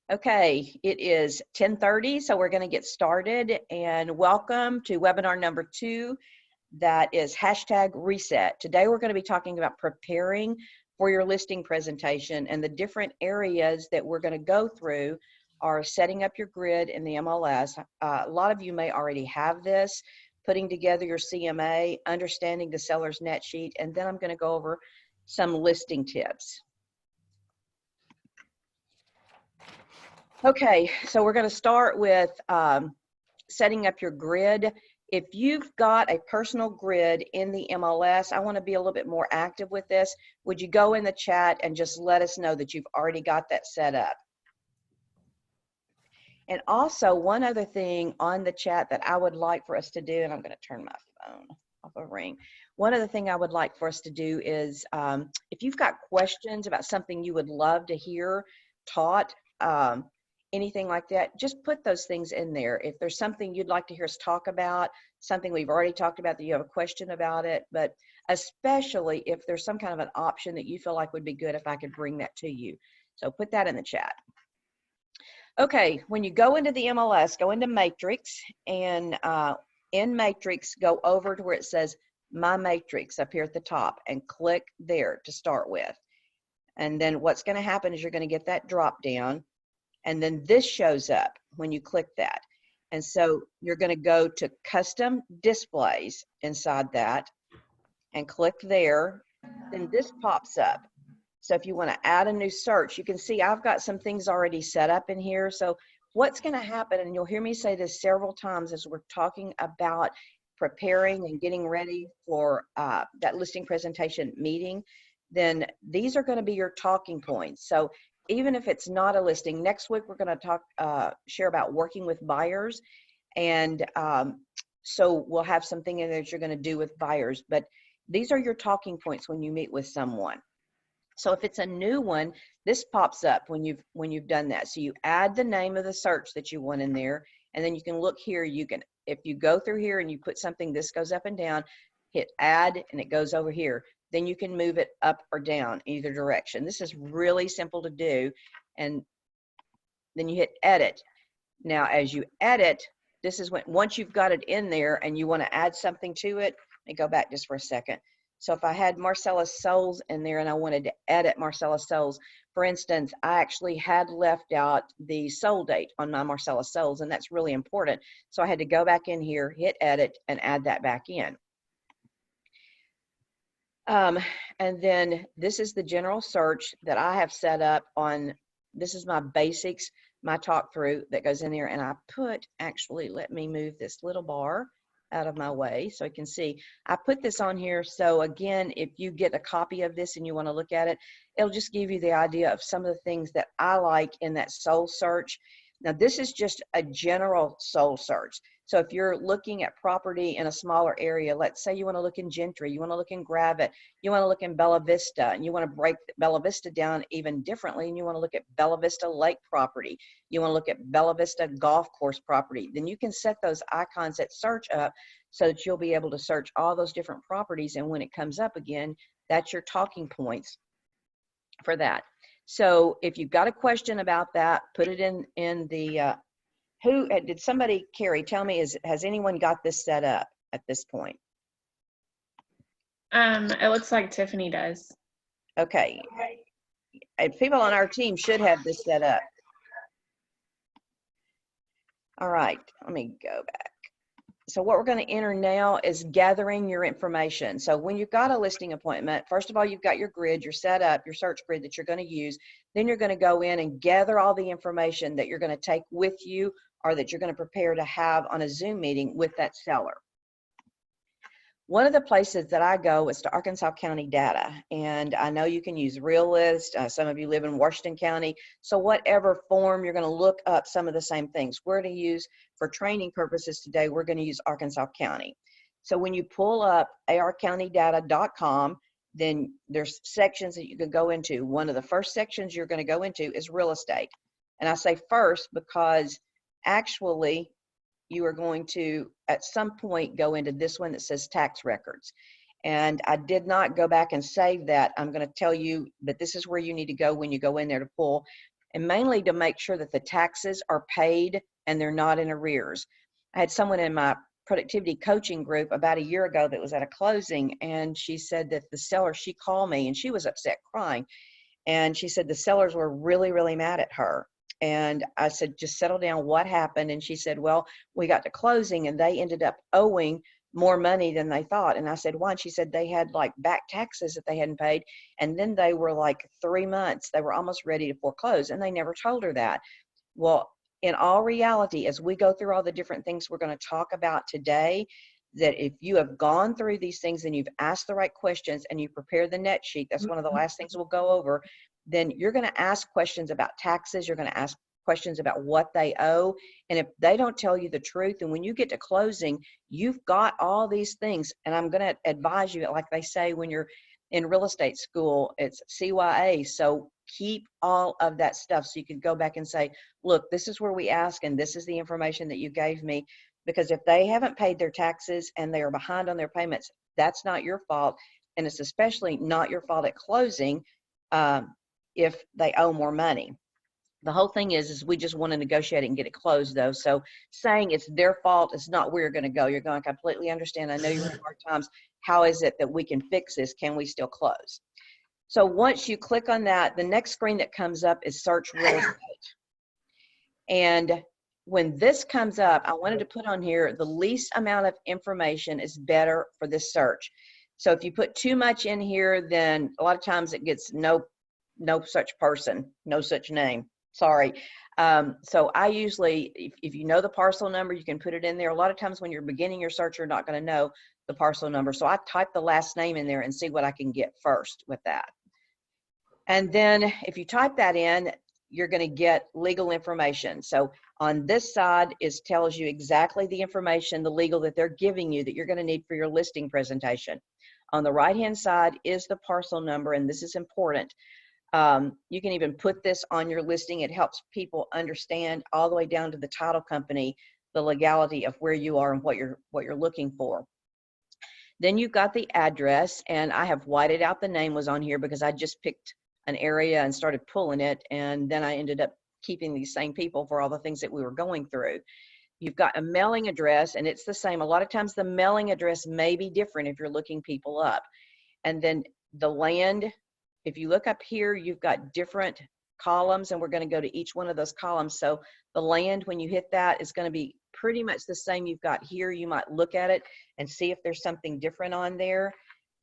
Okay, it is 10:30, so we're going to get started, and welcome to webinar number 2, that is hashtag reset. Today we're going to be talking about preparing for your listing presentation, and the different areas that we're going to go through are setting up your grid in the MLS. A lot of you may already have this, putting together your CMA, understanding the seller's net sheet, and then I'm going to go over some listing tips. Okay, so we're going to start with setting up your grid. If you've got a personal grid in the MLS, I want to be a little bit more active with this. Would you go in the chat and just let us know that you've already got that set up? And also, one other thing on the chat that I would like for us to do, and I'm going to turn my phone off of ring. One other thing I would like for us to do is, if you've got questions about something you would love to hear taught, anything like that, just put those things in there. If there's something you'd like to hear us talk about, something we've already talked about that you have a question about it, but especially if there's some kind of an option that you feel like would be good if I could bring that to you. So put that in the chat. Okay, when you go into the MLS, go into Matrix, and in Matrix, go over to where it says My Matrix up here at the top and click there to start with. And then what's going to happen is you're going to get that drop down, and then this shows up when you click that. And so you're going to go to Custom Displays inside that and click there. Then this pops up. So if you want to add a new search, you can see I've got some things already set up in here. So what's going to happen, and you'll hear me say this several times as we're talking about preparing and getting ready for that listing presentation meeting, then these are going to be your talking points. So even if it's not a listing, next week we're going to share about working with buyers, and so we'll have something in there that you're going to do with buyers. But these are your talking points when you meet with someone. So if it's a new one, this pops up when you've done that. So you add the name of the search that you want in there, and then you can look here. You can, if you go through here and you put something, this goes up and down, hit add, and it goes over here. Then you can move it up or down either direction. This is really simple to do. And then you hit edit. Now, as you edit, this is when, once you've got it in there and you want to add something to it, let me go back just for a second. So if I had Marcella Souls in there and I wanted to edit Marcella Souls, for instance, I actually had left out the sold date on my Marcella Souls, and that's really important. So I had to go back in here, hit edit, and add that back in. And then this is the general search that I have set up on, this is my basics, my talk through that goes in there, and I put, actually, let me move this little bar out of my way so I can see. I put this on here, so again, if you get a copy of this and you want to look at it, it'll just give you the idea of some of the things that I like in that soul search. Now, this is just a general soul search. So if you're looking at property in a smaller area, let's say you want to look in Gentry, you want to look in Gravette, you want to look in Bella Vista, and you want to break Bella Vista down even differently, and you want to look at Bella Vista Lake property, you want to look at Bella Vista Golf Course property, then you can set those icons at search up so that you'll be able to search all those different properties, and when it comes up again, that's your talking points for that. So if you've got a question about that, put it in the who did somebody, Carrie, tell me, has anyone got this set up at this point? It looks like Tiffany does. Okay. And people on our team should have this set up. All right, let me go back. So what we're going to enter now is gathering your information. So when you've got a listing appointment, first of all, you've got your grid, your setup, your search grid that you're going to use. Then you're going to go in and gather all the information that you're going to take with you or that you're going to prepare to have on a Zoom meeting with that seller. One of the places that I go is to Arkansas County Data, and I know you can use Realist. Some of you live in Washington County, so whatever form you're going to look up some of the same things. We're going to use, for training purposes today, we're going to use Arkansas County. So when you pull up arcountydata.com, then there's sections that you can go into. One of the first sections you're going to go into is real estate. And I say first because actually you are going to, at some point, go into this one that says tax records. And I did not go back and save that. I'm going to tell you, but this is where you need to go when you go in there to pull. and mainly to make sure that the taxes are paid and they're not in arrears. I had someone in my productivity coaching group about a year ago that was at a closing, and she said that the seller, she called me and she was upset crying, and she said the sellers were really, really mad at her. And I said, just settle down, what happened? And she said, well, we got to closing and they ended up owing more money than they thought. And I said, why? And she said they had like back taxes that they hadn't paid, and then they were like 3 months, they were almost ready to foreclose, and they never told her that. Well, in all reality, as we go through all the different things we're going to talk about today, that if you have gone through these things and you've asked the right questions and you prepare the net sheet, that's one of the last things we'll go over, then you're going to ask questions about taxes, you're going to ask questions about what they owe, and if they don't tell you the truth, and when you get to closing, you've got all these things. And I'm going to advise you, like they say when you're in real estate school, it's CYA, so keep all of that stuff so you can go back and say, look, this is where we ask and this is the information that you gave me. Because if they haven't paid their taxes and they are behind on their payments, that's not your fault, and it's especially not your fault at closing if they owe more money. The whole thing is we just want to negotiate it and get it closed, though. So saying it's their fault is not where you're going to go. You're going to completely understand. I know you're in hard times. How is it that we can fix this? Can we still close? So once you click on that, the next screen that comes up is search real estate. And when this comes up, I wanted to put on here, the least amount of information is better for this search. So if you put too much in here, then a lot of times it gets no such person, no such name. Sorry. So I usually, if you know the parcel number, you can put it in there. A lot of times when you're beginning your search, you're not going to know the parcel number. So I type the last name in there and see what I can get first with that. And then if you type that in, you're going to get legal information. So on this side tells you exactly the information, the legal that they're giving you that you're going to need for your listing presentation. On the right-hand side is the parcel number, and this is important. You can even put this on your listing. It helps people understand all the way down to the title company, the legality of where you are and what you're looking for. Then you've got the address, and I have whited out the name was on here because I just picked an area and started pulling it, and then I ended up keeping these same people for all the things that we were going through. You've got a mailing address, and it's the same. A lot of times the mailing address may be different if you're looking people up. And then the land, if you look up here, you've got different columns, and we're going to go to each one of those columns. So the land, when you hit that, is going to be pretty much the same you've got here. You might look at it and see if there's something different on there.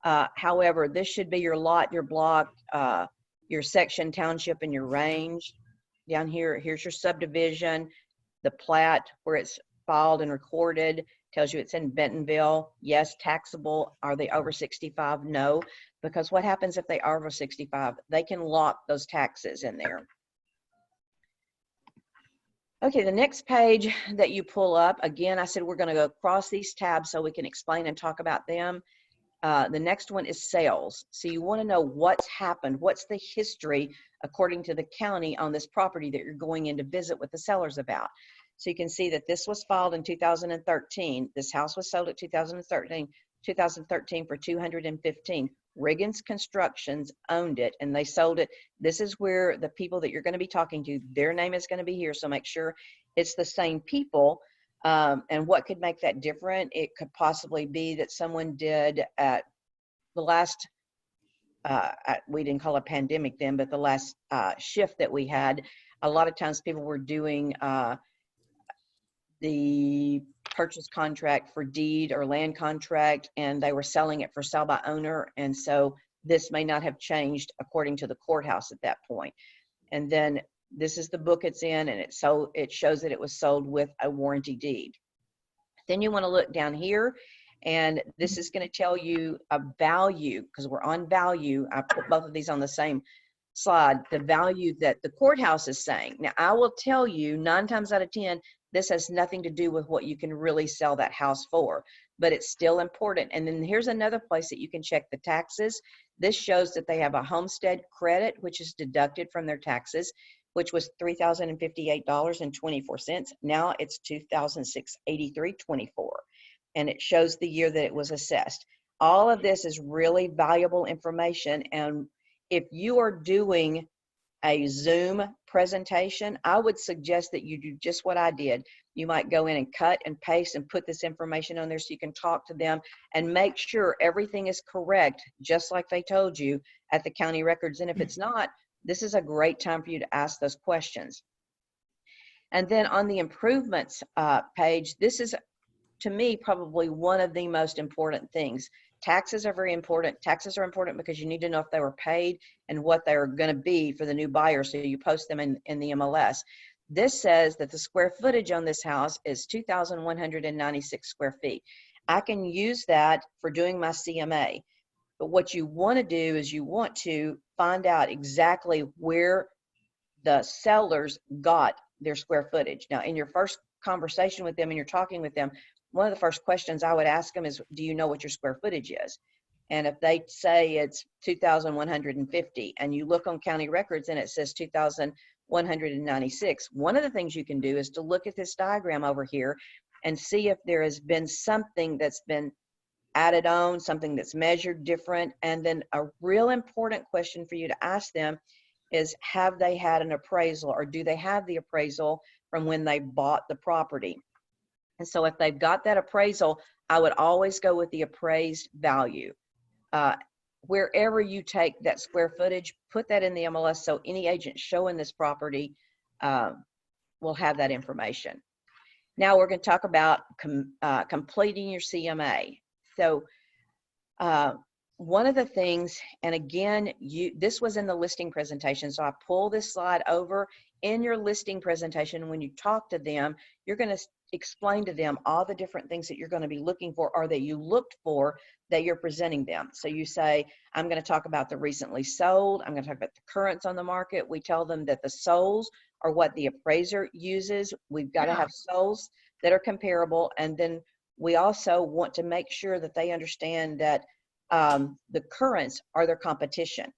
However, this should be your lot, your block, your section, township, and your range. Down here, here's your subdivision, the plat where it's filed and recorded, tells you it's in Bentonville. Yes, taxable. Are they over 65? No, because what happens if they are over 65? They can lock those taxes in there. Okay, the next page that you pull up, again, I said we're going to go across these tabs so we can explain and talk about them. The next one is sales. So you want to know what's happened, what's the history according to the county on this property that you're going in to visit with the sellers about. So you can see that this was filed in 2013. This house was sold at 2013 for $215,000. Riggins Constructions owned it and they sold it. This is where the people that you're going to be talking to, their name is going to be here. So make sure it's the same people. And what could make that different? It could possibly be that someone did at the last, we didn't call it pandemic then, but the last shift that we had, a lot of times people were doing the purchase contract for deed or land contract, and they were selling it for sale by owner. And so this may not have changed according to the courthouse at that point. And then this is the book it's in, and it shows that it was sold with a warranty deed. Then you want to look down here, and this is going to tell you a value, because we're on value. I put both of these on the same slide, the value that the courthouse is saying. Now, I will tell you 9 times out of 10, this has nothing to do with what you can really sell that house for, but it's still important. And then here's another place that you can check the taxes. This shows that they have a homestead credit, which is deducted from their taxes, which was $3,058.24. Now it's $2,683.24. And it shows the year that it was assessed. All of this is really valuable information. And if you are doing a Zoom presentation, I would suggest that you do just what I did. You might go in and cut and paste and put this information on there so you can talk to them and make sure everything is correct, just like they told you at the county records. And if it's not, this is a great time for you to ask those questions. And then on the improvements page, this is, to me, probably one of the most important things. Taxes are very important. Taxes are important because you need to know if they were paid and what they're going to be for the new buyer, so you post them in the MLS. This says that the square footage on this house is 2,196 square feet. I can use that for doing my CMA. But what you want to do is you want to find out exactly where the sellers got their square footage. Now, in your first conversation with them and you're talking with them, one of the first questions I would ask them is, do you know what your square footage is? And if they say it's 2,150 and you look on county records and it says 2,196, one of the things you can do is to look at this diagram over here and see if there has been something that's been added on, something that's measured different. And then a real important question for you to ask them is, have they had an appraisal, or do they have the appraisal from when they bought the property? And so if they've got that appraisal, I would always go with the appraised value. Wherever you take that square footage, put that in the MLS so any agent showing this property will have that information. Now we're going to talk about completing your CMA. So one of the things, and again, this was in the listing presentation, so I pull this slide over. In your listing presentation, when you talk to them, you're going to explain to them all the different things that you're going to be looking for, or that you looked for, that you're presenting them. So you say, I'm going to talk about the recently sold, I'm going to talk about the currents on the market. We tell them that the solds are what the appraiser uses. We've got to have solds that are comparable, and then we also want to make sure that they understand that the currents are their competition.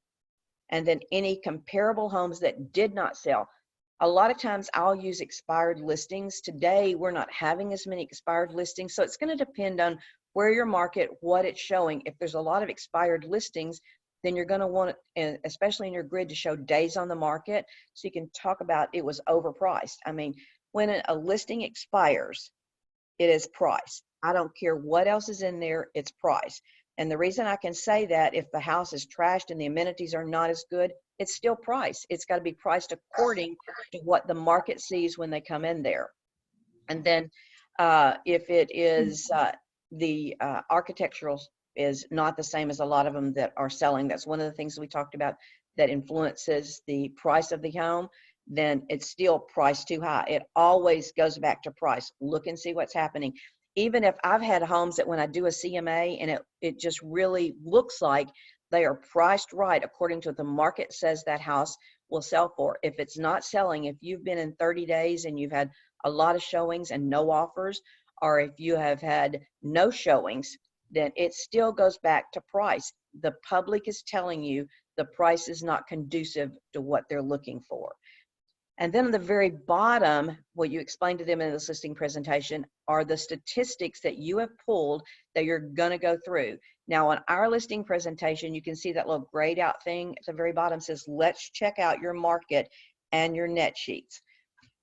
And then any comparable homes that did not sell. A lot of times I'll use expired listings. Today, we're not having as many expired listings. So it's going to depend on where your market, what it's showing. If there's a lot of expired listings, then you're going to want it, especially in your grid, to show days on the market so you can talk about it was overpriced. I mean, when a listing expires, it is priced. I don't care what else is in there, it's priced. And the reason I can say that, if the house is trashed and the amenities are not as good, it's still priced. It's got to be priced according to what the market sees when they come in there. And then if it is the architectural is not the same as a lot of them that are selling, that's one of the things we talked about that influences the price of the home, then it's still priced too high. It always goes back to price. Look and see what's happening. Even if I've had homes that when I do a CMA and it just really looks like they are priced right according to what the market says that house will sell for. If it's not selling, if you've been in 30 days and you've had a lot of showings and no offers, or if you have had no showings, then it still goes back to price. The public is telling you the price is not conducive to what they're looking for. And then on the very bottom, what you explained to them in this listing presentation are the statistics that you have pulled that you're going to go through. Now, on our listing presentation, you can see that little grayed out thing at the very bottom says, let's check out your market and your net sheets.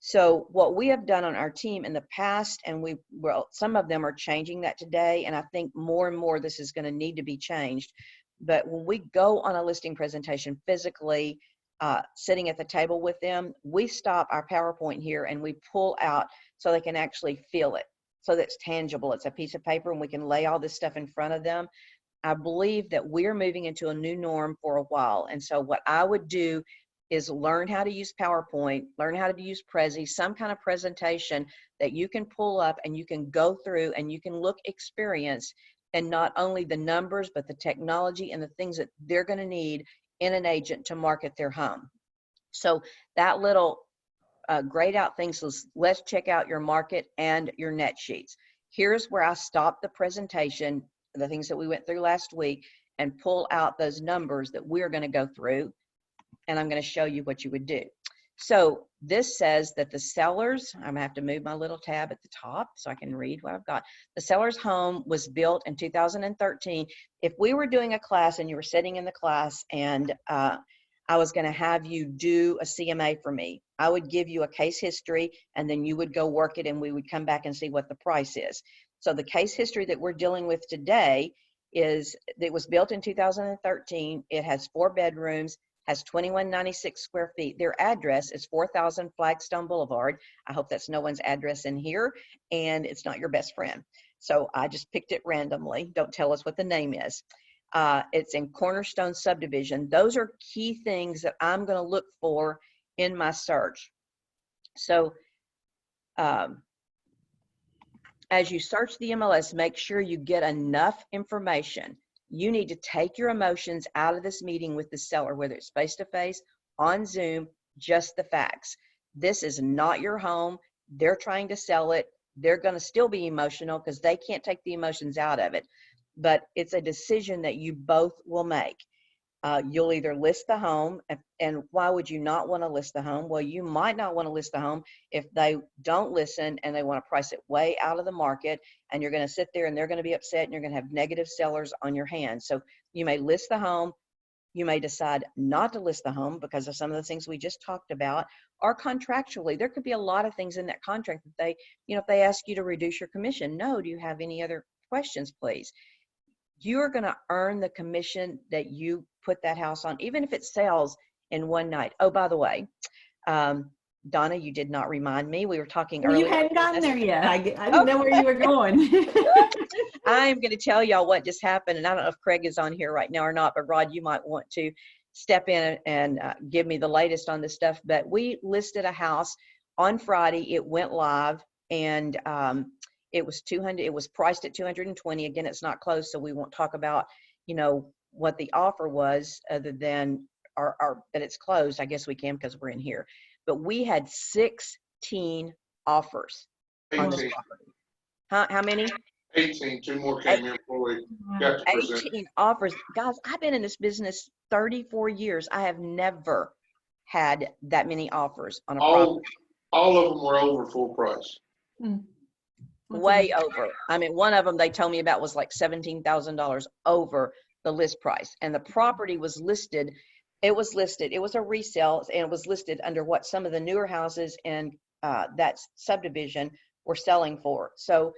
So what we have done on our team in the past, and some of them are changing that today, and I think more and more this is going to need to be changed. But when we go on a listing presentation physically, sitting at the table with them, we stop our PowerPoint here and we pull out so they can actually feel it, so that's tangible. It's a piece of paper and we can lay all this stuff in front of them. I believe that we're moving into a new norm for a while. And so what I would do is learn how to use PowerPoint, learn how to use Prezi, some kind of presentation that you can pull up and you can go through and you can look experience, and not only the numbers, but the technology and the things that they're going to need in an agent to market their home. So that little grayed out thing says, let's check out your market and your net sheets. Here's where I stop the presentation, the things that we went through last week, and pull out those numbers that we're going to go through, and I'm going to show you what you would do. So this says that the sellers, I'm going to have to move my little tab at the top so I can read what I've got. The seller's home was built in 2013. If we were doing a class and you were sitting in the class and I I was going to have you do a CMA for me. I would give you a case history, and then you would go work it, and we would come back and see what the price is. So the case history that we're dealing with today it was built in 2013. It has 4 bedrooms, has 2196 square feet. Their address is 4000 Flagstone Boulevard. I hope that's no one's address in here, and it's not your best friend. So I just picked it randomly. Don't tell us what the name is. It's in Cornerstone Subdivision. Those are key things that I'm going to look for in my search. So as you search the MLS, make sure you get enough information. You need to take your emotions out of this meeting with the seller, whether it's face-to-face, on Zoom, just the facts. This is not your home. They're trying to sell it. They're going to still be emotional because they can't take the emotions out of it. But it's a decision that you both will make. You'll either list the home, and why would you not want to list the home? Well, you might not want to list the home if they don't listen and they want to price it way out of the market, and you're going to sit there and they're going to be upset and you're going to have negative sellers on your hands. So you may list the home. You may decide not to list the home because of some of the things we just talked about, or contractually. There could be a lot of things in that contract that they, if they ask you to reduce your commission, no, do you have any other questions, please? You're going to earn the commission that you put that house on, even if it sells in one night. Oh, by the way, Donna, you did not remind me. We were talking earlier. You hadn't gotten there yet. I didn't know where you were going. I'm going to tell y'all what just happened, and I don't know if Craig is on here right now or not, but Rod, you might want to step in and give me the latest on this stuff. But we listed a house on Friday. It went live, and it was 200. It was priced at 220. Again, it's not closed, so we won't talk about, what the offer was other than that it's closed. I guess we can because we're in here. But we had 16 offers on this property. How many? 18. 2 more came in before we got to present. 18 offers. Guys, I've been in this business 34 years. I have never had that many offers on a property. All of them were over full price. Way over. I mean, one of them they told me about was like $17,000 over the list price. And the property was listed. It was a resale, and it was listed under what some of the newer houses in that subdivision were selling for. So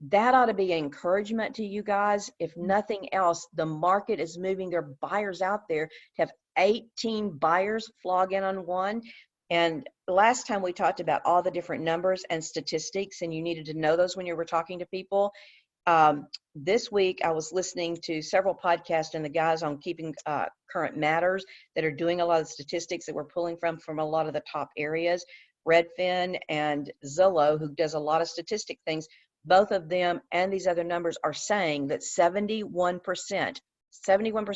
that ought to be an encouragement to you guys. If nothing else, the market is moving. There are buyers out there. To have 18 buyers flog in on one. And last time we talked about all the different numbers and statistics, and you needed to know those when you were talking to people. This week, I was listening to several podcasts and the guys on Keeping Current Matters that are doing a lot of statistics that we're pulling from a lot of the top areas. Redfin and Zillow, who does a lot of statistic things, both of them and these other numbers are saying that 71%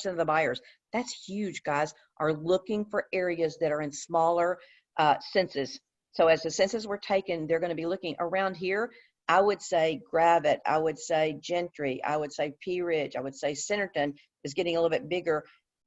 of the buyers, that's huge, guys, are looking for areas that are in smaller census. So as the census were taken, they're going to be looking around here. I would say Gravette, I would say Gentry, I would say Pea Ridge, I would say Centerton is getting a little bit bigger.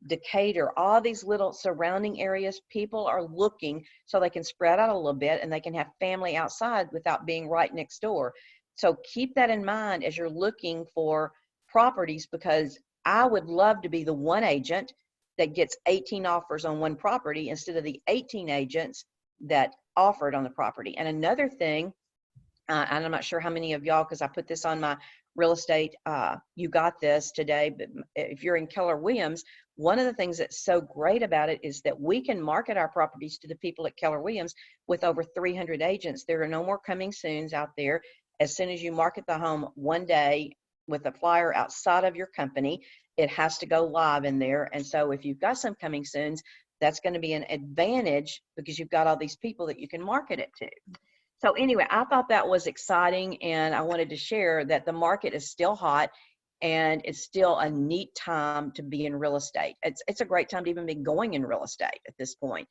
Decatur, all these little surrounding areas, people are looking so they can spread out a little bit and they can have family outside without being right next door. So keep that in mind as you're looking for properties, because I would love to be the one agent that gets 18 offers on one property instead of the 18 agents that offered on the property. And another thing, and I'm not sure how many of y'all, because I put this on my real estate, you got this today, but if you're in Keller Williams, one of the things that's so great about it is that we can market our properties to the people at Keller Williams with over 300 agents. There are no more coming soons out there. As soon as you market the home one day with a flyer outside of your company, it has to go live in there. And so if you've got some coming soons, that's going to be an advantage because you've got all these people that you can market it to. So anyway, I thought that was exciting, and I wanted to share that the market is still hot and it's still a neat time to be in real estate. It's a great time to even be going in real estate at this point.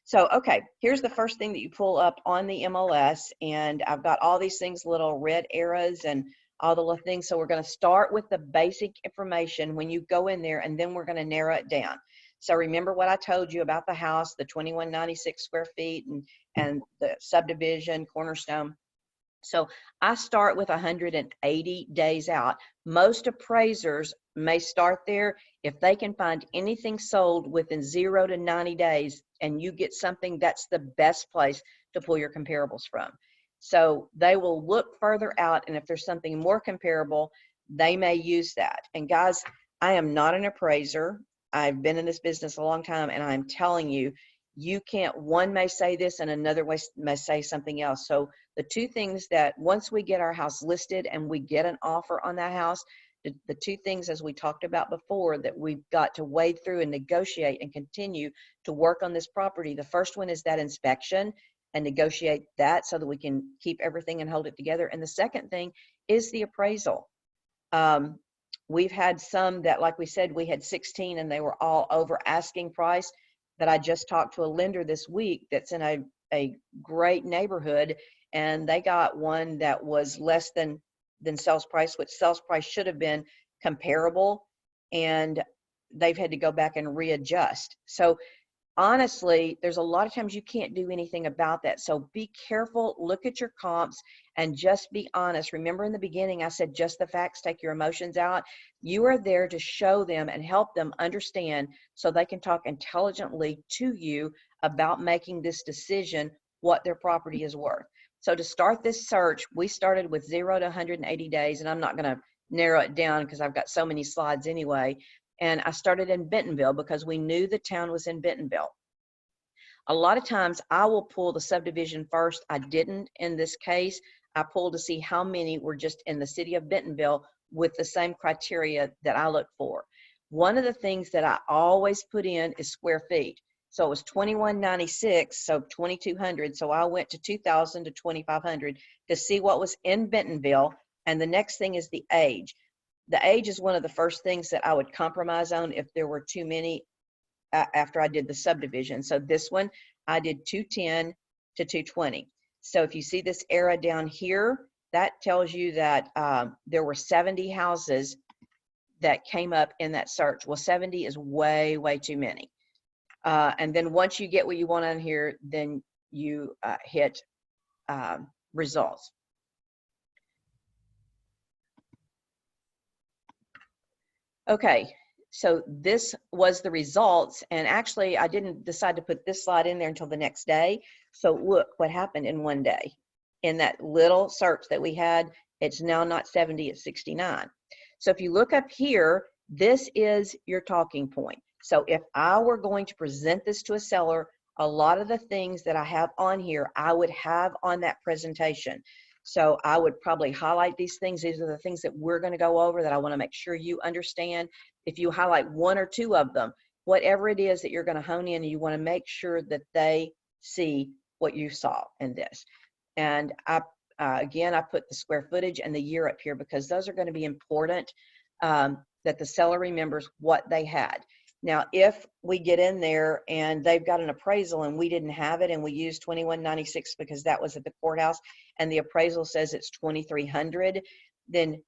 So, okay, here's the first thing that you pull up on the MLS, and I've got all these things, little red arrows and all the little things. So we're going to start with the basic information when you go in there, and then we're going to narrow it down. So remember what I told you about the house, the 2196 square feet and the subdivision, Cornerstone. So I start with 180 days out. Most appraisers may start there. If they can find anything sold within 0 to 90 days and you get something, that's the best place to pull your comparables from. So they will look further out, and if there's something more comparable, they may use that. And guys, I am not an appraiser. I've been in this business a long time, and I'm telling you, you can't, one may say this and another way may say something else. So the two things that once we get our house listed and we get an offer on that house, the two things, as we talked about before, that we've got to wade through and negotiate and continue to work on this property. The first one is that inspection and negotiate that so that we can keep everything and hold it together. And the second thing is the appraisal. We've had some that, like we said, we had 16 and they were all over asking price. That I just talked to a lender this week that's in a great neighborhood, and they got one that was less than sales price, which sales price should have been comparable, and they've had to go back and readjust. So honestly, there's a lot of times you can't do anything about that. So be careful, look at your comps, and just be honest. Remember in the beginning, I said just the facts, take your emotions out. You are there to show them and help them understand so they can talk intelligently to you about making this decision, what their property is worth. So to start this search, we started with 0 to 180 days, and I'm not going to narrow it down because I've got so many slides anyway. And I started in Bentonville because we knew the town was in Bentonville. A lot of times I will pull the subdivision first. I didn't in this case. I pulled to see how many were just in the city of Bentonville with the same criteria that I look for. One of the things that I always put in is square feet. So it was 2196, so 2200. So I went to 2000 to 2500 to see what was in Bentonville. And the next thing is the age. The age is one of the first things that I would compromise on if there were too many after I did the subdivision. So this one, I did 210 to 220. So if you see this arrow down here, that tells you that there were 70 houses that came up in that search. Well, 70 is way, way too many. And then once you get what you want on here, then you hit results. Okay, so this was the results, and actually I didn't decide to put this slide in there until the next day. So look what happened in one day. In that little search that we had, it's now not 70, it's 69. So if you look up here, this is your talking point. So if I were going to present this to a seller, a lot of the things that I have on here, I would have on that presentation. So I would probably highlight these things. These are the things that we're going to go over that I want to make sure you understand. If you highlight one or two of them, whatever it is that you're going to hone in, you want to make sure that they see what you saw in this. And again, I put the square footage and the year up here because those are going to be important, that the seller remembers what they had. Now, if we get in there and they've got an appraisal and we didn't have it and we used 2196 because that was at the courthouse and the appraisal says it's 2300, then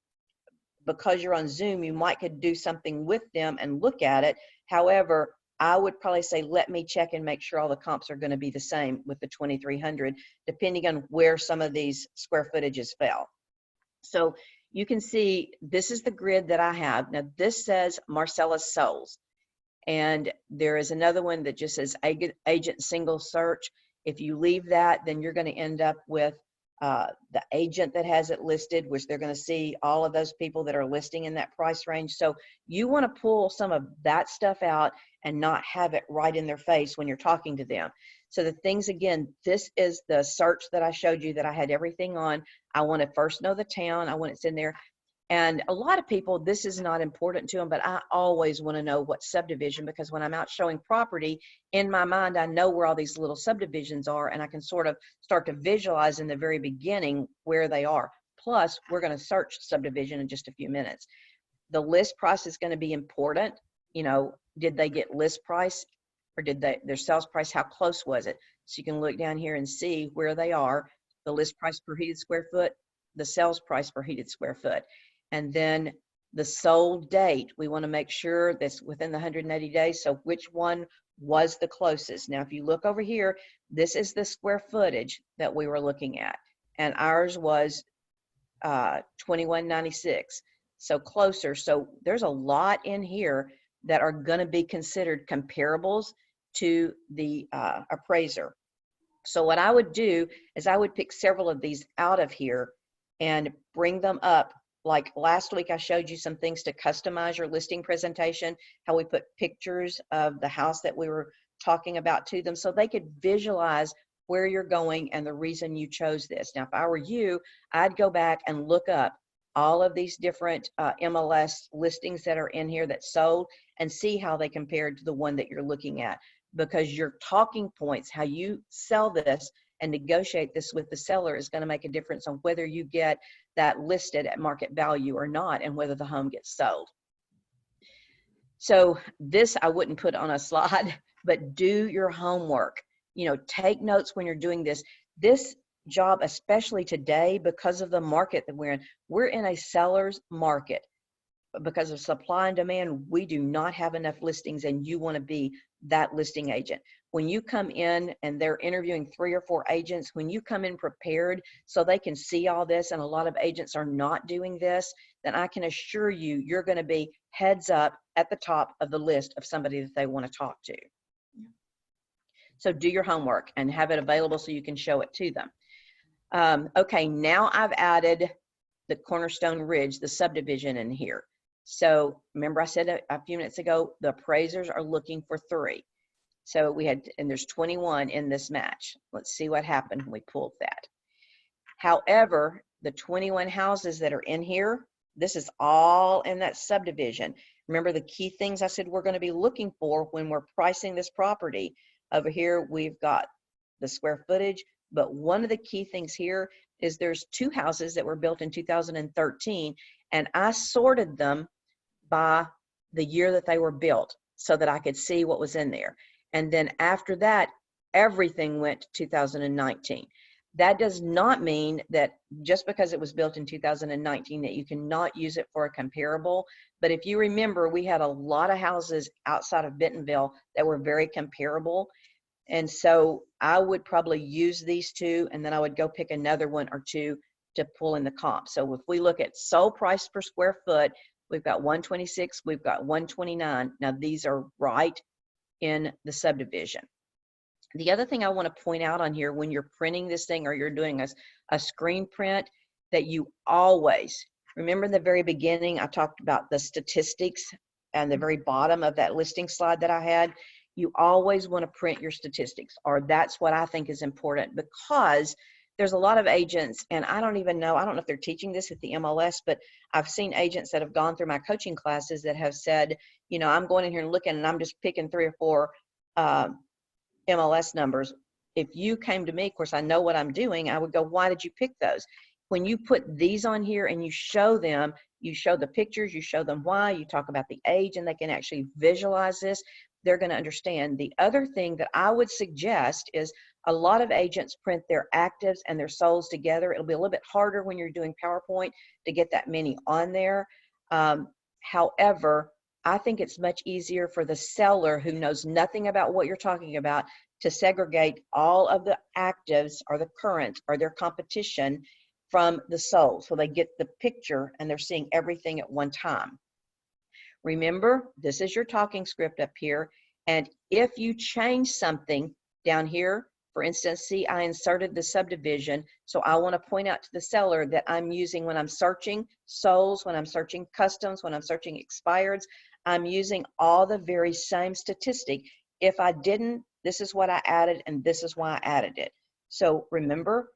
because you're on Zoom, you might could do something with them and look at it. However, I would probably say, let me check and make sure all the comps are going to be the same with the 2300, depending on where some of these square footages fell. So you can see this is the grid that I have. Now this says Marcellus Souls. And there is another one that just says agent single search. If you leave that, then you're going to end up with the agent that has it listed, which they're going to see all of those people that are listing in that price range. So you want to pull some of that stuff out and not have it right in their face when you're talking to them. So the things, again, this is the search that I showed you that I had everything on. I want to first know the town. I want it's in there. And a lot of people, this is not important to them, but I always want to know what subdivision, because when I'm out showing property, in my mind, I know where all these little subdivisions are, and I can sort of start to visualize in the very beginning where they are. Plus, we're going to search subdivision in just a few minutes. The list price is going to be important. You know, did they get list price or did their sales price? How close was it? So you can look down here and see where they are, the list price per heated square foot, the sales price per heated square foot. And then the sold date, we want to make sure that's within the 180 days. So which one was the closest? Now, if you look over here, this is the square footage that we were looking at. And ours was 2196. so closer. So there's a lot in here that are going to be considered comparables to the appraiser. So what I would do is I would pick several of these out of here and bring them up. Like last week, I showed you some things to customize your listing presentation, how we put pictures of the house that we were talking about to them so they could visualize where you're going and the reason you chose this. Now, if I were you, I'd go back and look up all of these different MLS listings that are in here that sold and see how they compared to the one that you're looking at, because your talking points, how you sell this and negotiate this with the seller, is going to make a difference on whether you get that listed at market value or not, and whether the home gets sold. So this I wouldn't put on a slide, but do your homework. You know, take notes when you're doing this. This job, especially today, because of the market that we're in a seller's market. Because of supply and demand, we do not have enough listings, and you want to be that listing agent. When you come in and they're interviewing 3 or 4 agents, when you come in prepared so they can see all this, and a lot of agents are not doing this, then I can assure you, you're going to be heads up at the top of the list of somebody that they want to talk to. So do your homework and have it available so you can show it to them. Okay, now I've added the Cornerstone Ridge, the subdivision in here. So remember I said a few minutes ago, the appraisers are looking for 3. So we had, and there's 21 in this match. Let's see what happened when we pulled that. However, the 21 houses that are in here, this is all in that subdivision. Remember the key things I said we're going to be looking for when we're pricing this property. Over here, we've got the square footage, but one of the key things here is there's 2 houses that were built in 2013, and I sorted them by the year that they were built so that I could see what was in there. And then after that, everything went to 2019. That does not mean that just because it was built in 2019 that you cannot use it for a comparable. But if you remember, we had a lot of houses outside of Bentonville that were very comparable. And so I would probably use these 2, and then I would go pick another 1 or 2 to pull in the comp. So if we look at sold price per square foot, we've got 126, we've got 129. Now these are right in the subdivision. The other thing I want to point out on here, when you're printing this thing or you're doing a screen print, that you always, remember in the very beginning, I talked about the statistics and the very bottom of that listing slide that I had. You always want to print your statistics, or that's what I think is important, because there's a lot of agents, and I don't know if they're teaching this at the MLS, but I've seen agents that have gone through my coaching classes that have said, you know, I'm going in here and looking, and I'm just picking 3 or 4 MLS numbers. If you came to me, of course, I know what I'm doing, I would go, why did you pick those? When you put these on here and you show them, you show the pictures, you show them why, you talk about the age, and they can actually visualize this, they're going to understand. The other thing that I would suggest is a lot of agents print their actives and their solds together. It'll be a little bit harder when you're doing PowerPoint to get that many on there. However, I think it's much easier for the seller who knows nothing about what you're talking about to segregate all of the actives or the current or their competition from the sold, so they get the picture and they're seeing everything at one time. Remember, this is your talking script up here, and if you change something down here, for instance, see, I inserted the subdivision, so I want to point out to the seller that I'm using, when I'm searching solds, when I'm searching customs, when I'm searching expireds, I'm using all the very same statistic. If I didn't, this is what I added, and this is why I added it. So remember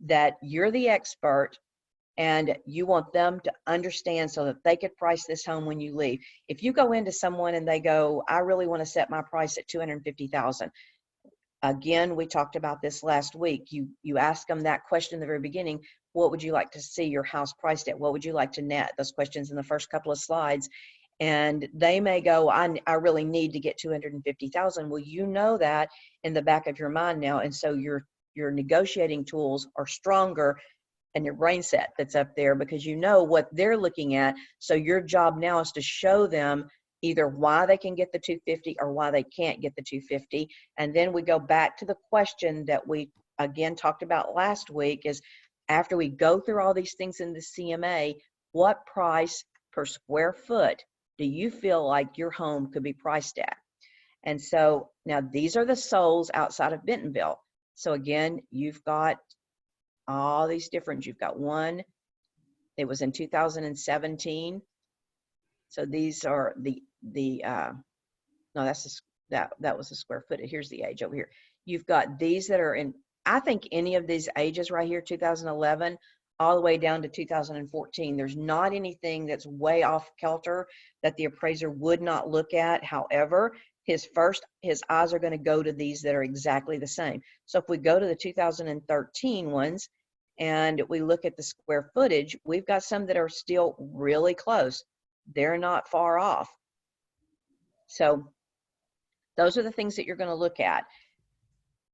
that you're the expert, and you want them to understand so that they could price this home when you leave. If you go into someone and they go, I really want to set my price at $250,000. Again, we talked about this last week. You ask them that question in the very beginning, what would you like to see your house priced at? What would you like to net? Those questions in the first couple of slides. And they may go, I really need to get $250,000. Well, you know that in the back of your mind now. And so your negotiating tools are stronger, and your brain set that's up there, because you know what they're looking at. So your job now is to show them either why they can get the 250 or why they can't get the 250. And then we go back to the question that we again talked about last week, is after we go through all these things in the CMA, what price per square foot do you feel like your home could be priced at? And so now these are the solds outside of Bentonville. So again, you've got all these different, you've got one, it was in 2017. So these are no, that was the square footage. Here's the age over here. You've got these that are in, I think any of these ages right here, 2011, all the way down to 2014. There's not anything that's way off kilter that the appraiser would not look at. However, his eyes are going to go to these that are exactly the same. So if we go to the 2013 ones and we look at the square footage, we've got some that are still really close. They're not far off. So those are the things that you're going to look at.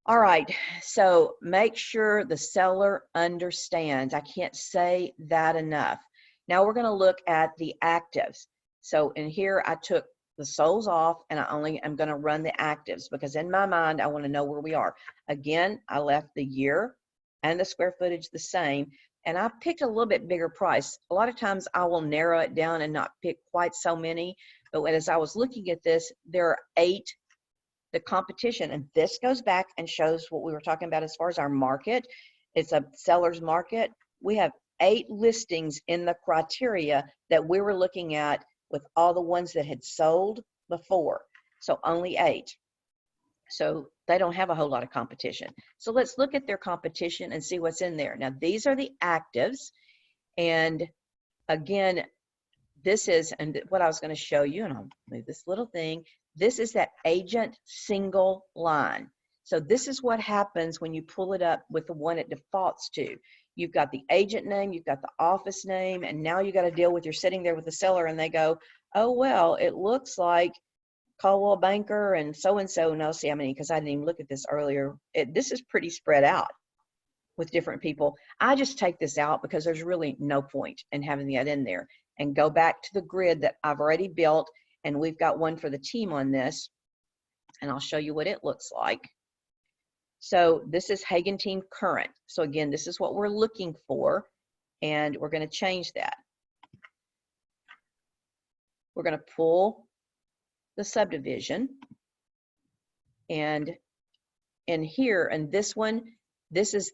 All right, so make sure the seller understands. I can't say that enough. Now we're going to look at the actives. So in here, I took the solds off and I only am going to run the actives because in my mind, I want to know where we are. Again, I left the year and the square footage the same, and I picked a little bit bigger price. A lot of times I will narrow it down and not pick quite so many, but as I was looking at this, there are 8, the competition, and this goes back and shows what we were talking about as far as our market. It's a seller's market. We have 8 listings in the criteria that we were looking at with all the ones that had sold before. So only 8. So they don't have a whole lot of competition. So let's look at their competition and see what's in there. Now, these are the actives. And again, this is, and what I was going to show you, and I'll move this little thing, this is that agent single line. So this is what happens when you pull it up with the one it defaults to. You've got the agent name, you've got the office name, and now you got to deal with, you're sitting there with the seller and they go, oh, well, it looks like Caldwell Banker and so, no, see how many, because I didn't even look at this earlier. This is pretty spread out with different people. I just take this out because there's really no point in having that in there, and go back to the grid that I've already built. And we've got one for the team on this, and I'll show you what it looks like. So this is Hagen Team Current. So again, this is what we're looking for, and we're going to change that. We're going to pull the subdivision, and in here, and this one, this is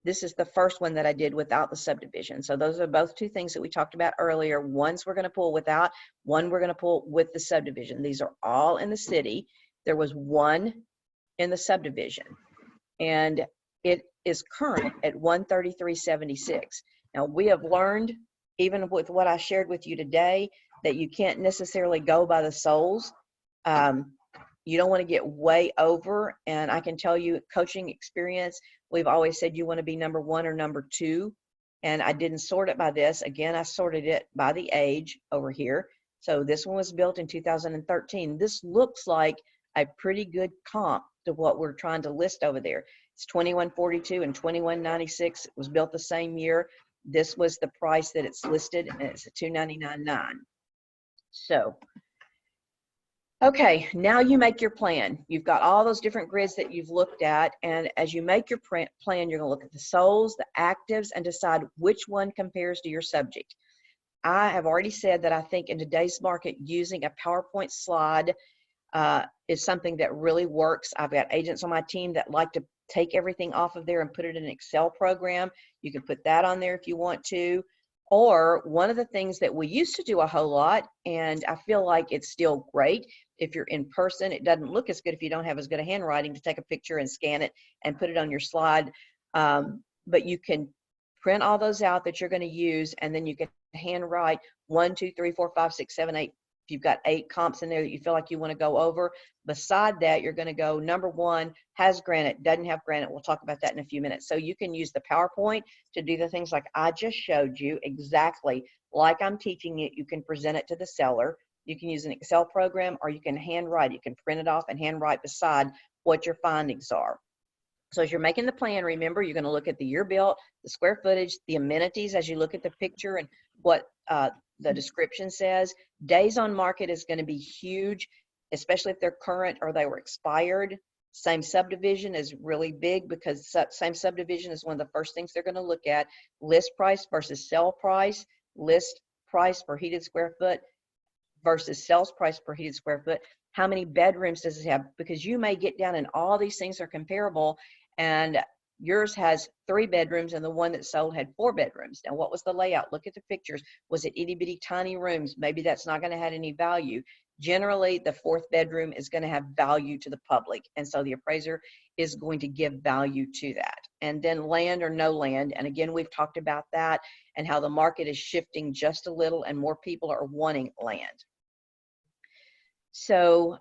the first one that I did without the subdivision. So those are both 2 things that we talked about earlier. One's we're going to pull without, one we're going to pull with the subdivision. These are all in the city. There was one in the subdivision, and it is current at 133.76. Now we have learned, even with what I shared with you today, that you can't necessarily go by the solds. You don't want to get way over, and I can tell you, coaching experience, we've always said you want to be number 1 or number 2, and I didn't sort it by this. Again, I sorted it by the age over here. So this one was built in 2013. This looks like a pretty good comp to what we're trying to list over there. It's 2142 and 2196. It was built the same year. This was the price that it's listed, and it's a 299.9. So okay, now you make your plan. You've got all those different grids that you've looked at, and as you make your plan, you're going to look at the solds, the actives, and decide which one compares to your subject. I have already said that I think in today's market, using a PowerPoint slide is something that really works. I've got agents on my team that like to take everything off of there and put it in an Excel program. You can put that on there if you want to. Or one of the things that we used to do a whole lot, and I feel like it's still great, if you're in person, it doesn't look as good if you don't have as good a handwriting to take a picture and scan it and put it on your slide. But you can print all those out that you're going to use, and then you can handwrite 1, 2, 3, 4, 5, 6, 7, 8. If you've got 8 comps in there that you feel like you want to go over, beside that, you're going to go number 1, has granite, doesn't have granite. We'll talk about that in a few minutes. So you can use the PowerPoint to do the things like I just showed you, exactly like I'm teaching it. You can present it to the seller. You can use an Excel program, or you can handwrite. You can print it off and handwrite beside what your findings are. So as you're making the plan, remember, you're going to look at the year built, the square footage, the amenities as you look at the picture and what the description says. Days on market is going to be huge, especially if they're current or they were expired. Same subdivision is really big because same subdivision is one of the first things they're going to look at. List price versus sell price. List price per heated square foot versus sales price per heated square foot. How many bedrooms does it have? Because you may get down and all these things are comparable, and yours has 3 bedrooms and the one that sold had 4 bedrooms. Now, what was the layout? Look at the pictures. Was it itty bitty tiny rooms? Maybe that's not going to have any value. Generally, the 4th bedroom is going to have value to the public, and so the appraiser is going to give value to that. And then land or no land, and again, we've talked about that and how the market is shifting just a little and more people are wanting land. So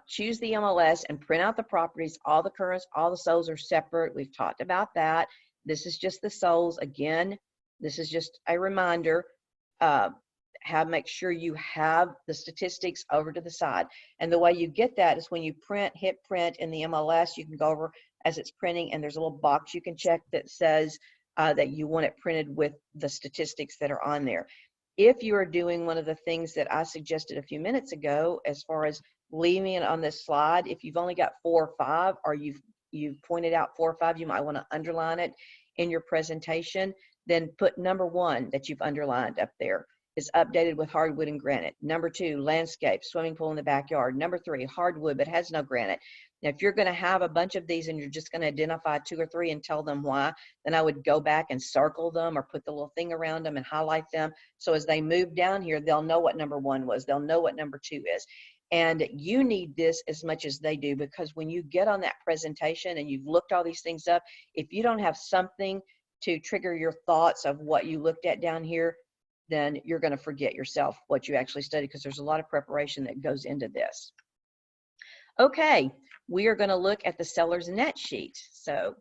choose the MLS and print out the properties. All the currents, all the souls are separate. We've talked about that. This is just the souls. Again, this is just a reminder. Make sure you have the statistics over to the side. And the way you get that is when you hit print in the MLS, you can go over as it's printing, and there's a little box you can check that says that you want it printed with the statistics that are on there. If you are doing one of the things that I suggested a few minutes ago, as far as leaving it on this slide, if you've only got 4 or 5, or you've pointed out 4 or 5, you might want to underline it in your presentation. Then put number 1 that you've underlined up there is updated with hardwood and granite. Number 2, landscape, swimming pool in the backyard. Number 3, hardwood but has no granite. Now, if you're going to have a bunch of these and you're just going to identify 2 or 3 and tell them why, then I would go back and circle them or put the little thing around them and highlight them. So as they move down here, they'll know what number 1 was. They'll know what number 2 is. And you need this as much as they do, because when you get on that presentation and you've looked all these things up, if you don't have something to trigger your thoughts of what you looked at down here, then you're going to forget yourself what you actually studied, because there's a lot of preparation that goes into this. Okay, we are going to look at the seller's net sheet. So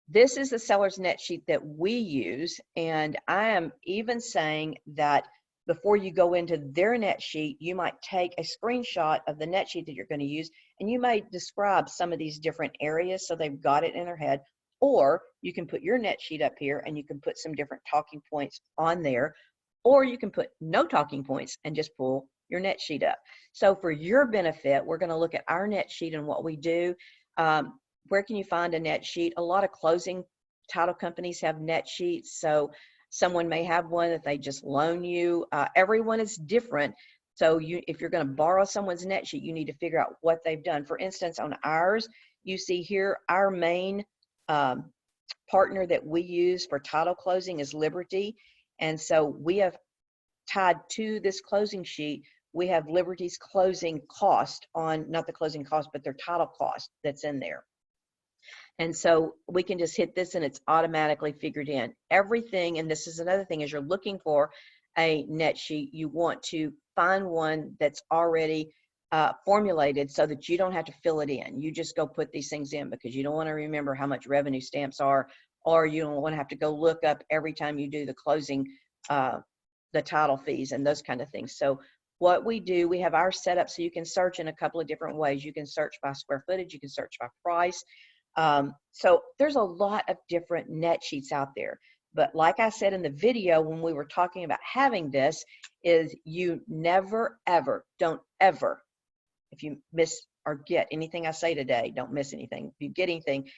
this is the seller's net sheet that we use, and I am even saying that before you go into their net sheet, you might take a screenshot of the net sheet that you're going to use, and you might describe some of these different areas so they've got it in their head. Or you can put your net sheet up here and you can put some different talking points on there, or you can put no talking points and just pull your net sheet up. So for your benefit, we're going to look at our net sheet and what we do. Where can you find a net sheet? A lot of closing title companies have net sheets. So someone may have one that they just loan you. Everyone is different. So if you're going to borrow someone's net sheet, you need to figure out what they've done. For instance, on ours, you see here, our main partner that we use for title closing is Liberty. And so we have tied to this closing sheet, we have Liberty's closing cost on, not the closing cost, but their title cost that's in there. And so we can just hit this and it's automatically figured in. Everything, and this is another thing, as you're looking for a net sheet, you want to find one that's already formulated so that you don't have to fill it in. You just go put these things in, because you don't want to remember how much revenue stamps are, or you don't want to have to go look up every time you do the closing, the title fees and those kind of things. So what we do, we have our setup so you can search in a couple of different ways. You can search by square footage, you can search by price. So there's a lot of different net sheets out there. But like I said in the video when we were talking about having this, is you never, ever, don't ever, if you miss or get anything I say today, don't miss anything. If you get anything,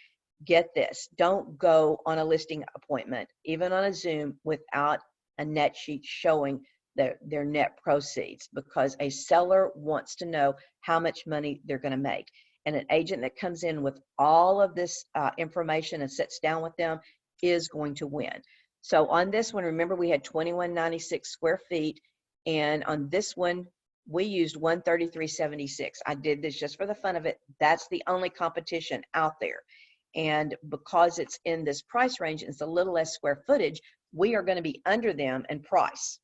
get this. Don't go on a listing appointment, even on a Zoom, without a net sheet showing their net proceeds, because a seller wants to know how much money they're going to make. And an agent that comes in with all of this information and sits down with them is going to win. So on this one, remember we had 2196 square feet, and on this one we used 133.76. I did this just for the fun of it. That's the only competition out there. And because it's in this price range, it's a little less square footage, we are going to be under them in price.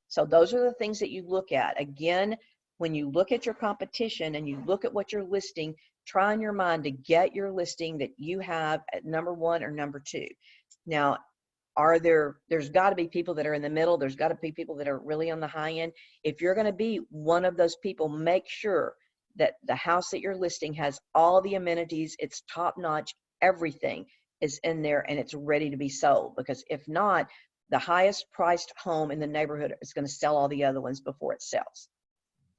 So those are the things that you look at. Again, when you look at your competition and you look at what you're listing, try in your mind to get your listing that you have at number 1 or number 2. Now, there's got to be people that are in the middle. There's got to be people that are really on the high end. If you're going to be one of those people, make sure that the house that you're listing has all the amenities, it's top notch, everything is in there and it's ready to be sold. Because if not, the highest priced home in the neighborhood is going to sell all the other ones before it sells.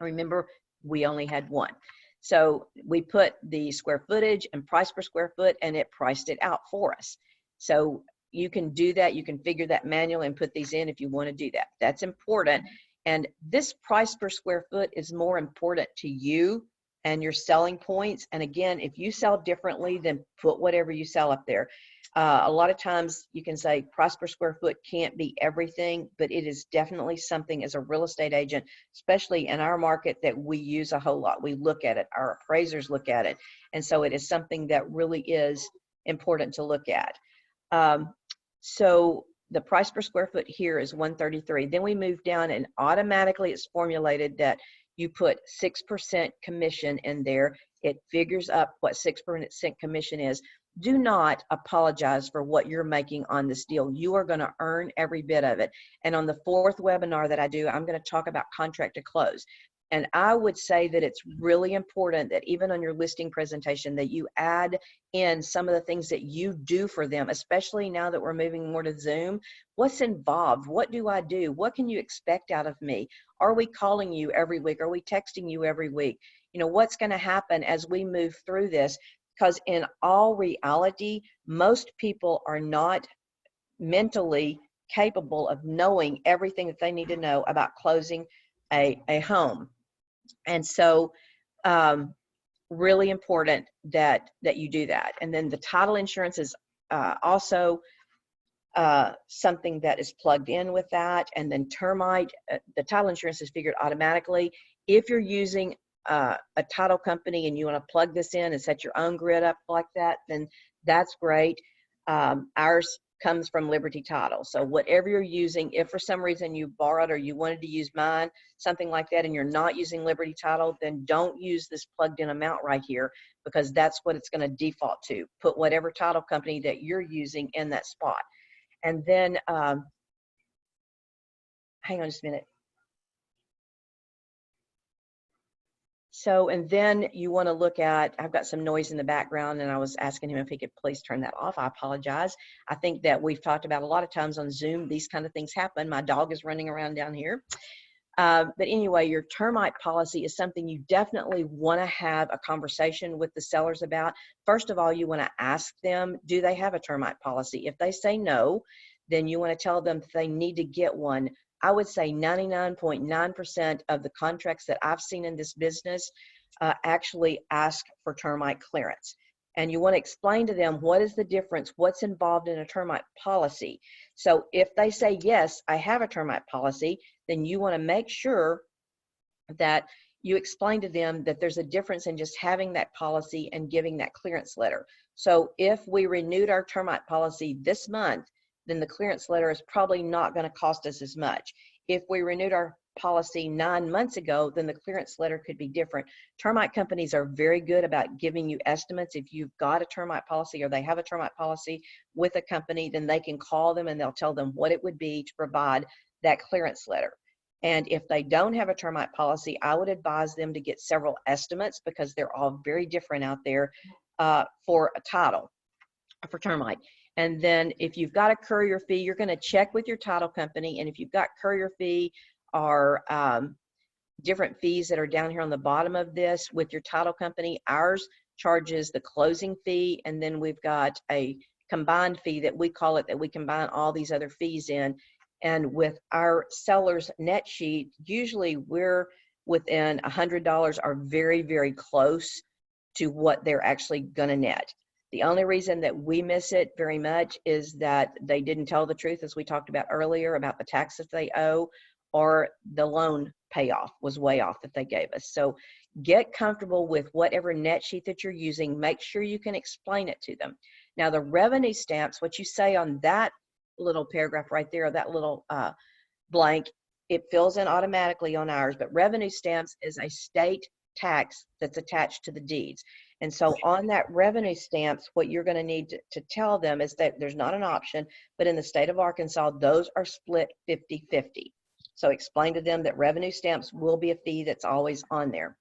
Remember, we only had one. So we put the square footage and price per square foot, and it priced it out for us. So you can do that. You can figure that manually and put these in if you want to do that. That's important. And this price per square foot is more important to you and your selling points. And again, if you sell differently, then put whatever you sell up there. A lot of times you can say price per square foot can't be everything, but it is definitely something as a real estate agent, especially in our market, that we use a whole lot. We look at it, our appraisers look at it. And so it is something that really is important to look at. So the price per square foot here is $133. Then we move down and automatically it's formulated that you put 6% commission in there. It figures up what 6% commission is. Do not apologize for what you're making on this deal. You are going to earn every bit of it. And on the 4th webinar that I do, I'm going to talk about contract to close. And I would say that it's really important that even on your listing presentation that you add in some of the things that you do for them, especially now that we're moving more to Zoom. What's involved? What do I do? What can you expect out of me? Are we calling you every week? Are we texting you every week? You know, what's going to happen as we move through this? Because in all reality, most people are not mentally capable of knowing everything that they need to know about closing a home. And so really important that you do that. And then the title insurance is also something that is plugged in with that. And then termite, the title insurance is figured automatically. If you're using a title company and you want to plug this in and set your own grid up like that, then that's great. Ours comes from Liberty Title. So whatever you're using, if for some reason you borrowed or you wanted to use mine, something like that, and you're not using Liberty Title, then don't use this plugged in amount right here, because that's what it's going to default to. Put whatever title company that you're using in that spot. And then, hang on just a minute. So, and then you want to look at, I've got some noise in the background and I was asking him if he could please turn that off. I apologize. I think that we've talked about a lot of times on Zoom, these kind of things happen. My dog is running around down here. But anyway, your termite policy is something you definitely want to have a conversation with the sellers about. First of all, you want to ask them, do they have a termite policy? If they say no, then you want to tell them that they need to get one. I would say 99.9% of the contracts that I've seen in this business actually ask for termite clearance. And you want to explain to them what is the difference, what's involved in a termite policy. So if they say, yes, I have a termite policy, then you want to make sure that you explain to them that there's a difference in just having that policy and giving that clearance letter. So if we renewed our termite policy this month, then the clearance letter is probably not going to cost us as much. If we renewed our policy 9 months ago, then the clearance letter could be different. Termite companies are very good about giving you estimates. If you've got a termite policy or they have a termite policy with a company, then they can call them and they'll tell them what it would be to provide that clearance letter. And if they don't have a termite policy, I would advise them to get several estimates, because they're all very different out there for a title, for termite. And then if you've got a courier fee, you're going to check with your title company. And if you've got courier fee or different fees that are down here on the bottom of this with your title company, ours charges the closing fee. And then we've got a combined fee that we call it, that we combine all these other fees in. And with our seller's net sheet, usually we're within $100 or very, very close to what they're actually going to net. The only reason that we miss it very much is that they didn't tell the truth, as we talked about earlier, about the taxes they owe, or the loan payoff was way off that they gave us. So get comfortable with whatever net sheet that you're using. Make sure you can explain it to them. Now, the revenue stamps, what you say on that little paragraph right there, that little blank, it fills in automatically on ours, but revenue stamps is a state tax that's attached to the deeds. And so on that revenue stamps, what you're going to need to tell them is that there's not an option, but in the state of Arkansas, those are split 50-50. So explain to them that revenue stamps will be a fee that's always on there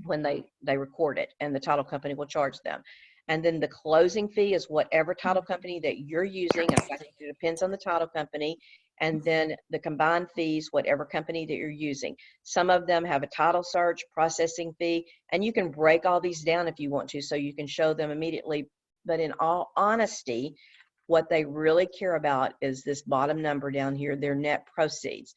when they record it, and the title company will charge them. And then the closing fee is whatever title company that you're using. I think it depends on the title company. And then the combined fees, whatever company that you're using. Some of them have a title search, processing fee, and you can break all these down if you want to, so you can show them immediately. But in all honesty, What they really care about is this bottom number down here, their net proceeds.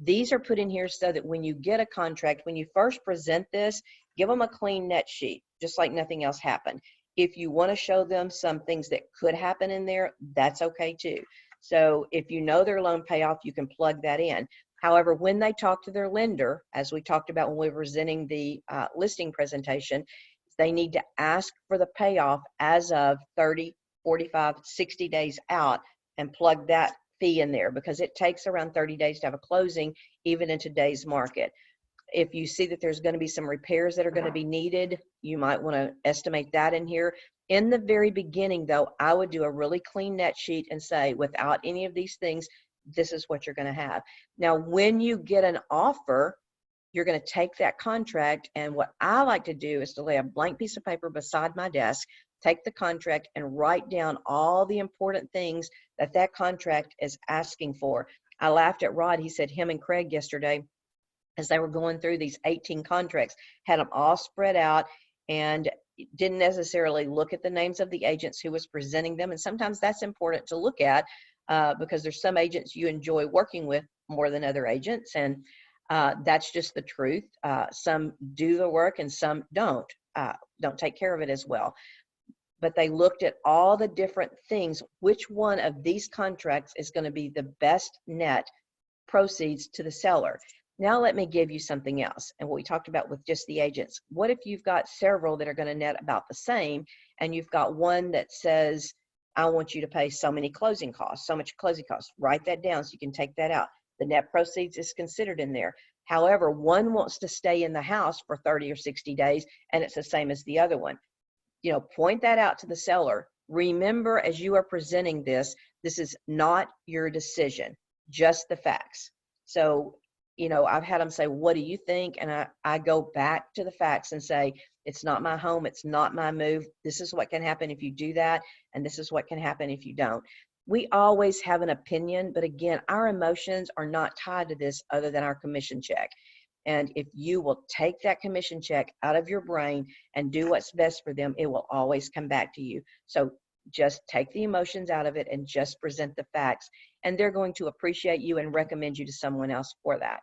These are put in here so that when you get a contract, when you first present this, give them a clean net sheet, just like nothing else happened. If you want to show them some things that could happen in there, that's okay too. So if you know their loan payoff, you can plug that in. However, when they talk to their lender, as we talked about when we were presenting the listing presentation, they need to ask for the payoff as of 30, 45, 60 days out and plug that fee in there, because it takes around 30 days to have a closing, even in today's market. If you see that there's going to be some repairs that are going to be needed, you might want to estimate that in here. In the very beginning, though, I would do a really clean net sheet and say, without any of these things, this is what you're going to have. Now, when you get an offer, you're going to take that contract, and what I like to do is to lay a blank piece of paper beside my desk, take the contract and write down all the important things that that contract is asking for. I laughed at Rod. He said him and Craig yesterday, as they were going through these 18 contracts, had them all spread out and didn't necessarily look at the names of the agents who was presenting them. And sometimes that's important to look at because there's some agents you enjoy working with more than other agents. And that's just the truth. Some do the work and some don't take care of it as well. But they looked at all the different things. Which one of these contracts is going to be the best net proceeds to the seller? Now let me give you something else. And what we talked about with just the agents. What if you've got several that are going to net about the same, and you've got one that says, I want you to pay so many closing costs, so much closing costs. Write that down so you can take that out. The net proceeds is considered in there. However, one wants to stay in the house for 30 or 60 days, and it's the same as the other one. You know, point that out to the seller. Remember, as you are presenting this, this is not your decision, just the facts. So, you know, I've had them say, what do you think? And I go back to the facts and say, it's not my home. It's not my move. This is what can happen if you do that. And this is what can happen if you don't. We always have an opinion, but again, our emotions are not tied to this other than our commission check. And if you will take that commission check out of your brain and do what's best for them, it will always come back to you. So just take the emotions out of it and just present the facts. And they're going to appreciate you and recommend you to someone else for that.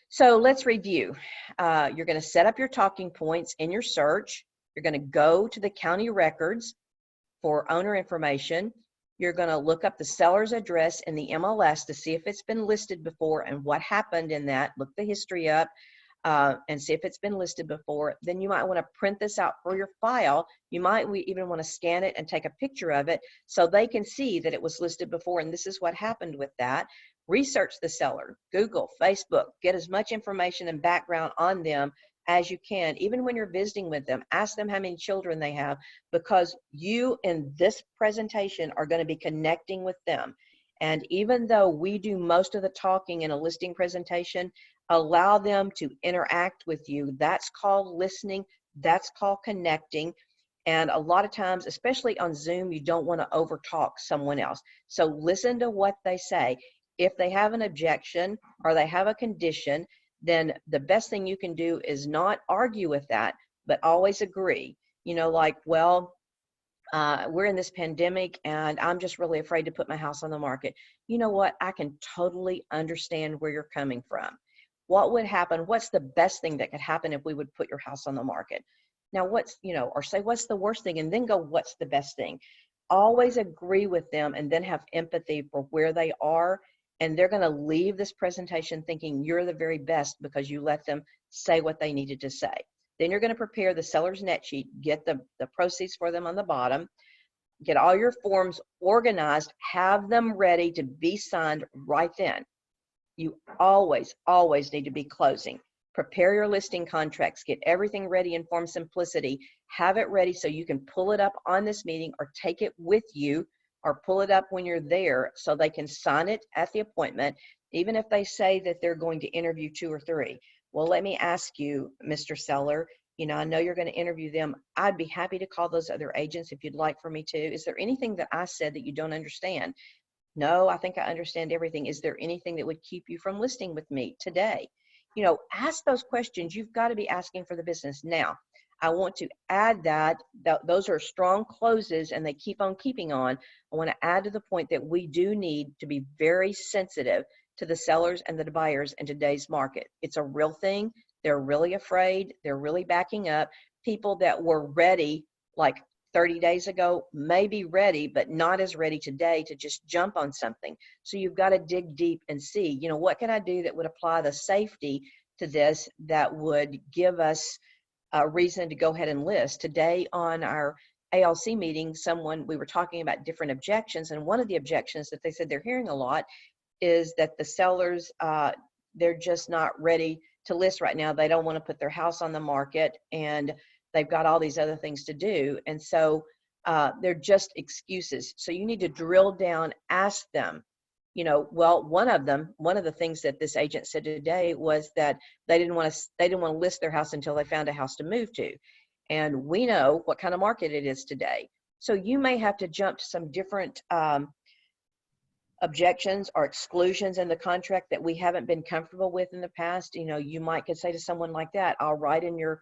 So let's review. You're going to set up your talking points in your search. You're going to go to the county records for owner information. You're going to look up the seller's address in the MLS to see if it's been listed before and what happened in that. Look the history up and see if it's been listed before. Then you might want to print this out for your file. You might even want to scan it and take a picture of it so they can see that it was listed before and this is what happened with that. Research the seller, Google, Facebook, get as much information and background on them as you can. Even when you're visiting with them, ask them how many children they have, because you in this presentation are going to be connecting with them. And even though we do most of the talking in a listing presentation, allow them to interact with you. That's called listening. That's called connecting. And a lot of times, especially on Zoom, you don't want to overtalk someone else. So listen to what they say. If they have an objection or they have a condition, then the best thing you can do is not argue with that, but always agree. You know, like, well, we're in this pandemic and I'm just really afraid to put my house on the market. You know what? I can totally understand where you're coming from. What would happen? What's the best thing that could happen if we would put your house on the market? Now, what's, you know, or say, what's the worst thing? And then go, what's the best thing? Always agree with them and then have empathy for where they are. And they're going to leave this presentation thinking you're the very best because you let them say what they needed to say. Then you're going to prepare the seller's net sheet, get the proceeds for them on the bottom, get all your forms organized, have them ready to be signed right then. You always, always need to be closing. Prepare your listing contracts, get everything ready in Form Simplicity, have it ready so you can pull it up on this meeting or take it with you or pull it up when you're there so they can sign it at the appointment, even if they say that they're going to interview 2 or 3. Well, let me ask you, Mr. Seller, you know, I know you're going to interview them. I'd be happy to call those other agents if you'd like for me to. Is there anything that I said that you don't understand? No, I think I understand everything. Is there anything that would keep you from listing with me today? You know, ask those questions. You've got to be asking for the business. Now, I want to add that, those are strong closes and they keep on keeping on. I want to add to the point that we do need to be very sensitive to the sellers and the buyers in today's market. It's a real thing. They're really afraid. They're really backing up. People that were ready like 30 days ago may be ready, but not as ready today to just jump on something. So you've got to dig deep and see, you know, what can I do that would apply the safety to this that would give us a reason to go ahead and list. Today on our ALC meeting, we were talking about different objections, and one of the objections that they said they're hearing a lot is that the sellers, they're just not ready to list right now. They don't want to put their house on the market, and they've got all these other things to do. And so they're just excuses. So you need to drill down, ask them, you know, well, one of the things that this agent said today was that they didn't want to list their house until they found a house to move to. And we know what kind of market it is today. So you may have to jump to some different objections or exclusions in the contract that we haven't been comfortable with in the past. You know, you could say to someone like that, I'll write in your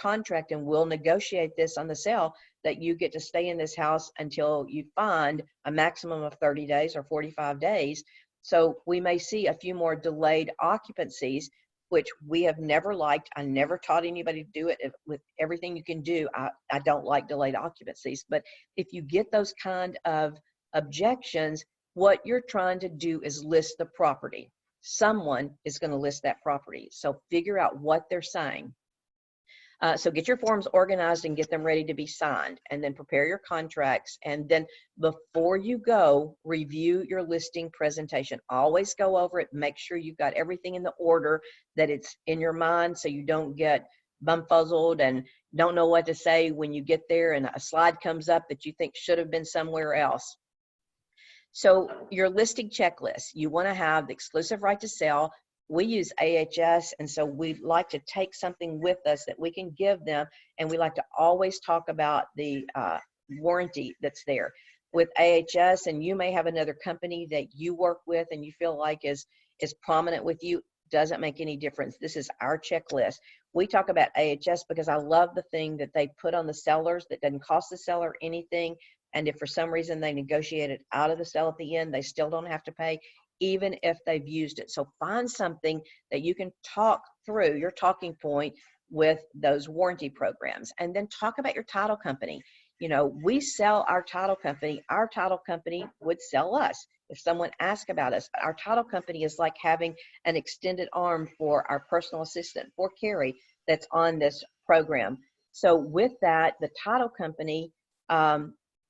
contract and we'll negotiate this on the sale that you get to stay in this house until you find a maximum of 30 days or 45 days. So we may see a few more delayed occupancies, which we have never liked. I never taught anybody to do it. With everything you can do, I don't like delayed occupancies. But if you get those kind of objections, what you're trying to do is list the property. Someone is going to list that property. So figure out what they're saying. So get your forms organized and get them ready to be signed, and then prepare your contracts. And then before you go, review your listing presentation. Always go over it. Make sure you've got everything in the order that it's in your mind, so you don't get bumfuzzled and don't know what to say when you get there and a slide comes up that you think should have been somewhere else. So your listing checklist, you want to have the exclusive right to sell. We use AHS, and so we like to take something with us that we can give them, and we like to always talk about the warranty that's there. With AHS, and you may have another company that you work with and you feel like is prominent with you, doesn't make any difference. This is our checklist. We talk about AHS because I love the thing that they put on the sellers that doesn't cost the seller anything, and if for some reason they negotiate it out of the sale at the end, they still don't have to pay, even if they've used it. So find something that you can talk through, your talking point with those warranty programs, and then talk about your title company. You know, we sell our title company would sell us if someone asked about us. But our title company is like having an extended arm for our personal assistant, for Carrie, that's on this program. So with that, the title company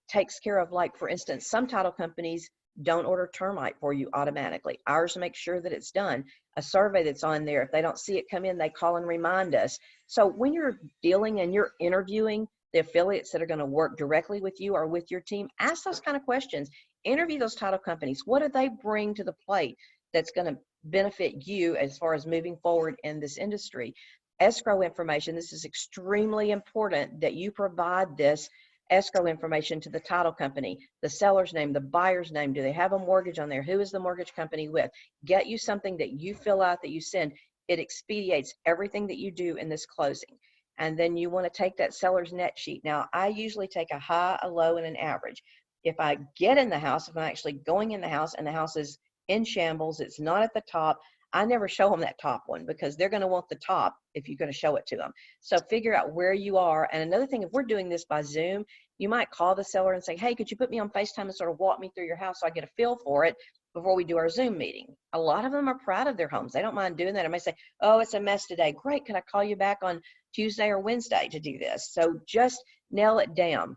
takes care of, like, for instance, some title companies don't order termite for you automatically. Ours make sure that it's done. A survey that's on there, if they don't see it come in, they call and remind us. So when you're dealing and you're interviewing the affiliates that are going to work directly with you or with your team, ask those kind of questions. Interview those title companies. What do they bring to the plate that's going to benefit you as far as moving forward in this industry? Escrow information. This is extremely important that you provide this escrow information to the title company, the seller's name, the buyer's name. Do they have a mortgage on there? Who is the mortgage company with? Get you something that you fill out, that you send. It expedites everything that you do in this closing. And then you want to take that seller's net sheet. Now, I usually take a high, a low, and an average. If I get in the house, if I'm actually going in the house and the house is in shambles, it's not at the top, I never show them that top one because they're going to want the top if you're going to show it to them. So figure out where you are. And another thing, if we're doing this by Zoom, you might call the seller and say, hey, could you put me on FaceTime and sort of walk me through your house so I get a feel for it before we do our Zoom meeting? A lot of them are proud of their homes. They don't mind doing that. I may say, oh, it's a mess today. Great. Can I call you back on Tuesday or Wednesday to do this? So just nail it down.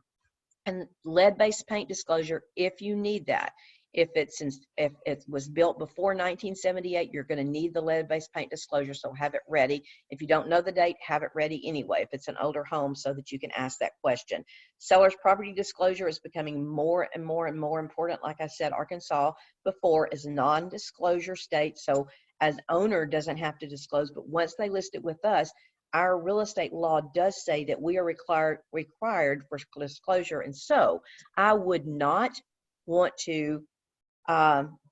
And lead-based paint disclosure, if you need that. If it was built before 1978, you're going to need the lead-based paint disclosure, so have it ready. If you don't know the date, have it ready anyway if it's an older home so that you can ask that question. Seller's property disclosure is becoming more and more and more important. Like I said, Arkansas before is non-disclosure state, so as owner doesn't have to disclose, but once they list it with us, our real estate law does say that we are required for disclosure. And so I would not want to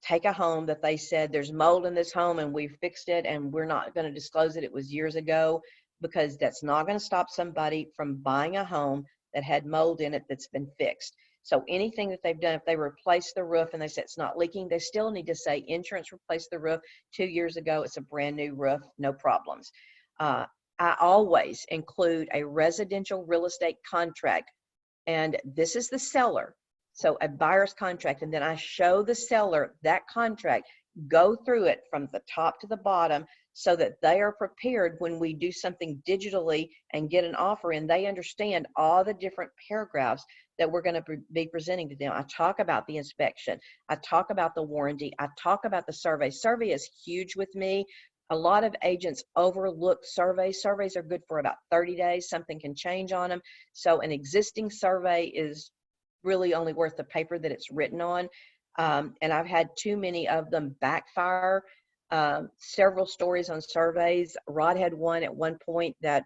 take a home that they said there's mold in this home and we fixed it and we're not going to disclose it. It was years ago. because that's not going to stop somebody from buying a home that had mold in it that's been fixed. So anything that they've done, if they replace the roof and they say it's not leaking, they still need to say insurance replaced the roof 2 years ago. It's a brand new roof, no problems. I always include a residential real estate contract, and this is the seller. So a buyer's contract, and then I show the seller that contract, go through it from the top to the bottom so that they are prepared when we do something digitally and get an offer in. They understand all the different paragraphs that we're going to be presenting to them. I talk about the inspection. I talk about the warranty. I talk about the survey. Survey is huge with me. A lot of agents overlook surveys. Surveys are good for about 30 days. Something can change on them. So an existing survey is really only worth the paper that it's written on. And I've had too many of them backfire. Several stories on surveys. Rod had one at one point that,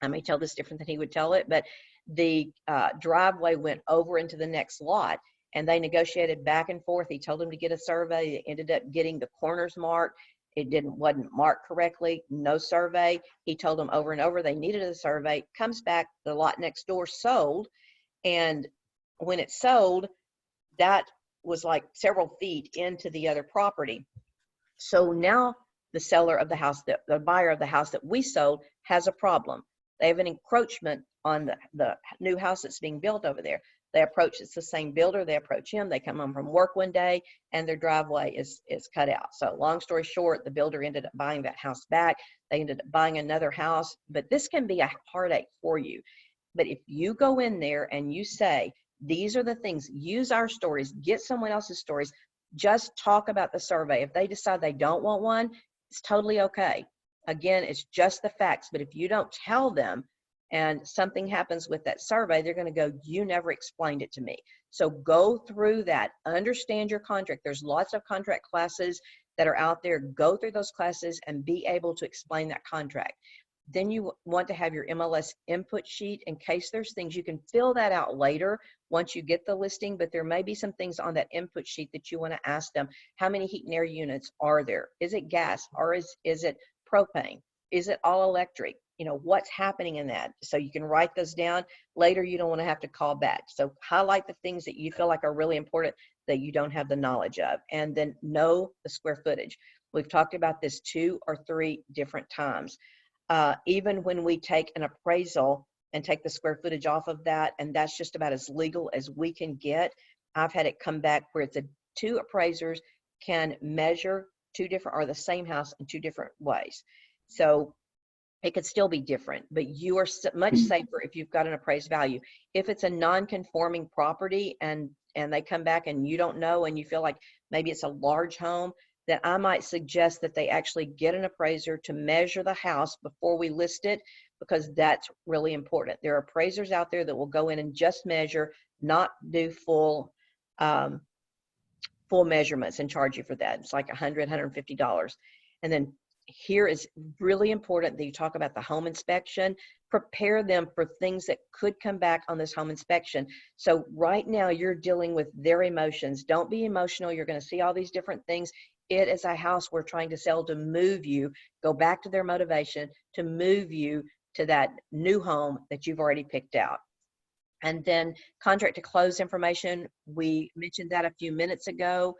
I may tell this different than he would tell it, but the driveway went over into the next lot, and they negotiated back and forth. He told them to get a survey. They ended up getting the corners marked. It wasn't marked correctly, no survey. He told them over and over they needed a survey. Comes back, the lot next door sold, and when it sold, that was like several feet into the other property. So now the seller of the house, the buyer of the house that we sold, has a problem. They have an encroachment on the new house that's being built over there. They approach, it's the same builder, they approach him, they come home from work one day, and their driveway is cut out. So long story short, the builder ended up buying that house back. They ended up buying another house, but this can be a heartache for you. But if you go in there and you say, these are the things, use our stories, get someone else's stories, just talk about the survey. If they decide they don't want one, it's totally okay. Again, it's just the facts. But if you don't tell them and something happens with that survey, they're going to go, you never explained it to me. So go through that, understand your contract. There's lots of contract classes that are out there. Go through those classes and be able to explain that contract. Then you want to have your MLS input sheet in case there's things. You can fill that out later once you get the listing, but there may be some things on that input sheet that you want to ask them. How many heat and air units are there? Is it gas, or is it propane? Is it all electric? You know, what's happening in that? So you can write those down. Later, you don't want to have to call back. So highlight the things that you feel like are really important that you don't have the knowledge of, and then know the square footage. We've talked about this 2 or 3 different times. Even when we take an appraisal and take the square footage off of that, and that's just about as legal as we can get. I've had it come back where it's 2 appraisers can measure 2 different, or the same house in 2 different ways. So it could still be different, but you are much safer if you've got an appraised value. If it's a non-conforming property and they come back and you don't know, and you feel like maybe it's a large home, then I might suggest that they actually get an appraiser to measure the house before we list it, because that's really important. There are appraisers out there that will go in and just measure, not do full measurements and charge you for that. It's like $100, $150. And then here is really important that you talk about the home inspection. Prepare them for things that could come back on this home inspection. So right now you're dealing with their emotions. Don't be emotional. You're going to see all these different things. It is a house we're trying to sell to move you. Go back to their motivation to move you to that new home that you've already picked out. And then contract to close information, we mentioned that a few minutes ago,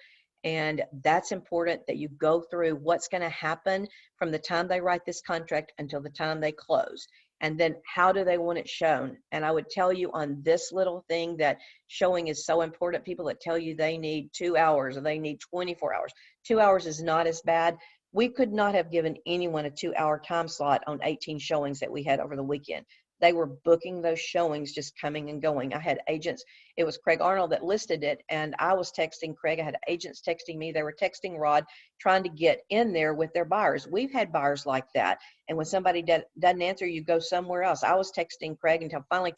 and that's important that you go through what's going to happen from the time they write this contract until the time they close. And then how do they want it shown? And I would tell you on this little thing that showing is so important. People that tell you they need 2 hours or they need 24 hours. 2 hours is not as bad. We could not have given anyone a 2-hour time slot on 18 showings that we had over the weekend. They were booking those showings, just coming and going. I had agents, it was Craig Arnold that listed it, and I was texting Craig. I had agents texting me. They were texting Rod, trying to get in there with their buyers. We've had buyers like that. And when somebody doesn't answer, you go somewhere else. I was texting Craig until finally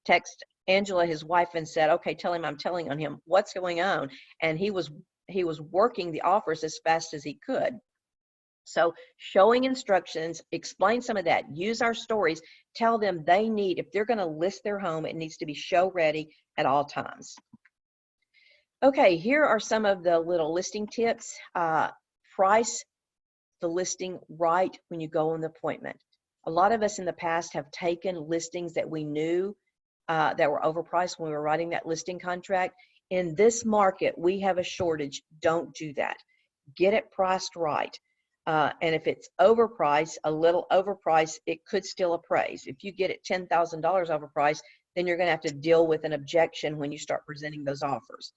text Angela, his wife, and said, okay, tell him I'm telling on him. What's going on? And he was working the offers as fast as he could. So showing instructions, explain some of that, use our stories, tell them they need, if they're going to list their home, it needs to be show ready at all times. Okay, here are some of the little listing tips. Price the listing right when you go on the appointment. A lot of us in the past have taken listings that we knew that were overpriced when we were writing that listing contract. In this market, we have a shortage. Don't do that. Get it priced right. And if it's overpriced, a little overpriced, it could still appraise. If you get it $10,000 overpriced, then you're going to have to deal with an objection when you start presenting those offers.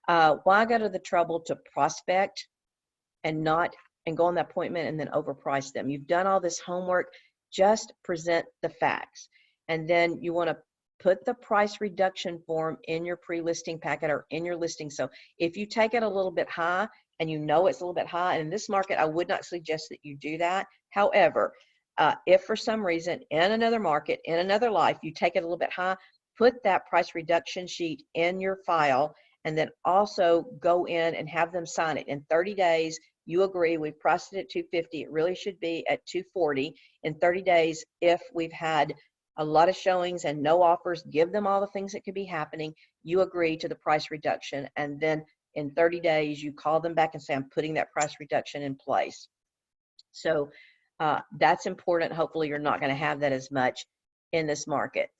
Why go to the trouble to prospect and go on that appointment and then overprice them? You've done all this homework. Just present the facts. And then you want to put the price reduction form in your pre-listing packet or in your listing. So if you take it a little bit high and you know it's a little bit high, and in this market, I would not suggest that you do that. However, if for some reason in another market, in another life, you take it a little bit high, put that price reduction sheet in your file, and then also go in and have them sign it. In 30 days, you agree, we've priced it at $250, it really should be at $240. In 30 days, if we've had a lot of showings and no offers, give them all the things that could be happening, you agree to the price reduction, and then in 30 days, you call them back and say, I'm putting that price reduction in place. So that's important. Hopefully you're not going to have that as much in this market.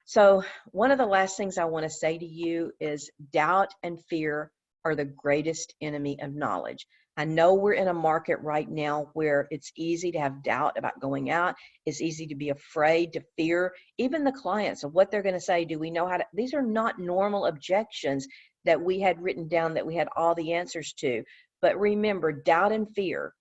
So one of the last things I want to say to you is doubt and fear are the greatest enemy of knowledge. I know we're in a market right now where it's easy to have doubt about going out. It's easy to be afraid, to fear, even the clients of what they're going to say. Do we know how to? These are not normal objections that we had written down that we had all the answers to. But remember, doubt and fear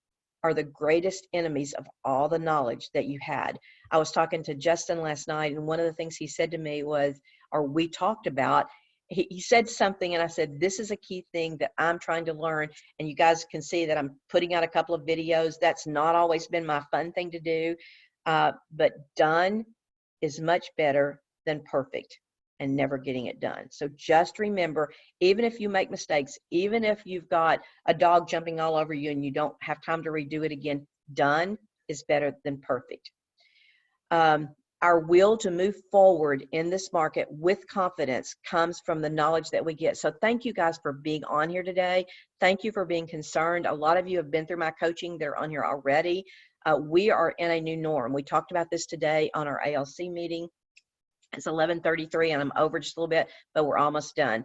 are the greatest enemies of all the knowledge that you had. I was talking to Justin last night, and one of the things he said to me was, or we talked about, he said something, and I said, this is a key thing that I'm trying to learn. And you guys can see that I'm putting out a couple of videos. That's not always been my fun thing to do, but done is much better than perfect and never getting it done. So just remember, even if you make mistakes, even if you've got a dog jumping all over you and you don't have time to redo it again, done is better than perfect. Our will to move forward in this market with confidence comes from the knowledge that we get. So thank you guys for being on here today. Thank you for being concerned. A lot of you have been through my coaching. They're on here already. We are in a new norm. We talked about this today on our ALC meeting. It's 11:33 and I'm over just a little bit, but we're almost done.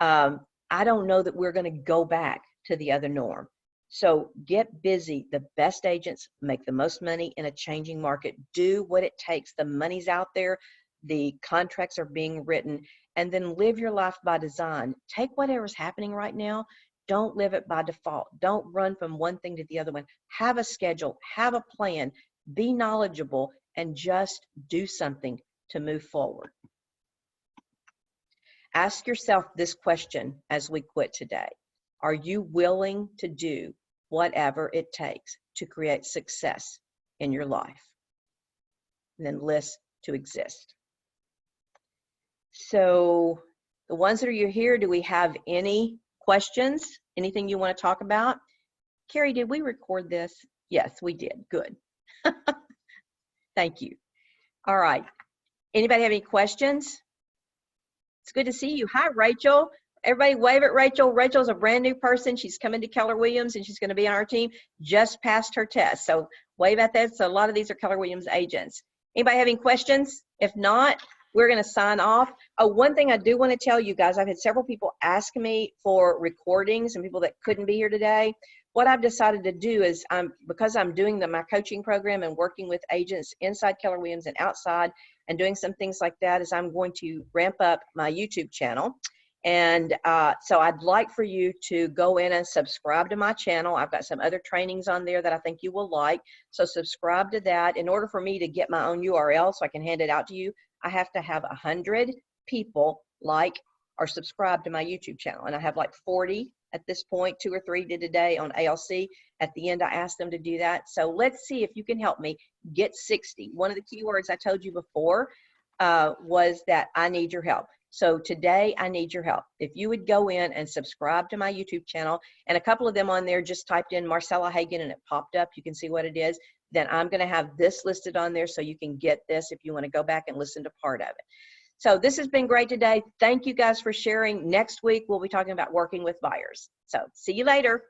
I don't know that we're going to go back to the other norm. So get busy. The best agents make the most money in a changing market. Do what it takes. The money's out there. The contracts are being written. And then live your life by design. Take whatever's happening right now. Don't live it by default. Don't run from one thing to the other one. Have a schedule. Have a plan. Be knowledgeable and just do something to move forward. Ask yourself this question as we quit today. Are you willing to do whatever it takes to create success in your life? And then list to exist. So the ones that are here, do we have any questions? Anything you want to talk about? Carrie, did we record this? Yes, we did. Good. Thank you. All right. Anybody have any questions? It's good to see you. Hi, Rachel. Everybody wave at Rachel. Rachel's a brand new person. She's coming to Keller Williams and she's going to be on our team. Just passed her test. So wave at that. So a lot of these are Keller Williams agents. Anybody have any questions? If not, we're going to sign off. Oh, one thing I do want to tell you guys, I've had several people ask me for recordings and people that couldn't be here today. What I've decided to do is, because I'm doing my coaching program and working with agents inside Keller Williams and outside and doing some things like that, is I'm going to ramp up my YouTube channel. And so I'd like for you to go in and subscribe to my channel. I've got some other trainings on there that I think you will like. So subscribe to that. In order for me to get my own URL so I can hand it out to you, I have to have 100 people like or subscribe to my YouTube channel. And I have like 40 at this point. 2 or 3 did today on ALC. At the end, I asked them to do that. So let's see if you can help me get 60. One of the keywords I told you before was that I need your help. So today, I need your help. If you would go in and subscribe to my YouTube channel, and a couple of them on there just typed in Marcella Hagen and it popped up, you can see what it is, then I'm going to have this listed on there so you can get this if you want to go back and listen to part of it. So this has been great today. Thank you guys for sharing. Next week, we'll be talking about working with buyers. So see you later.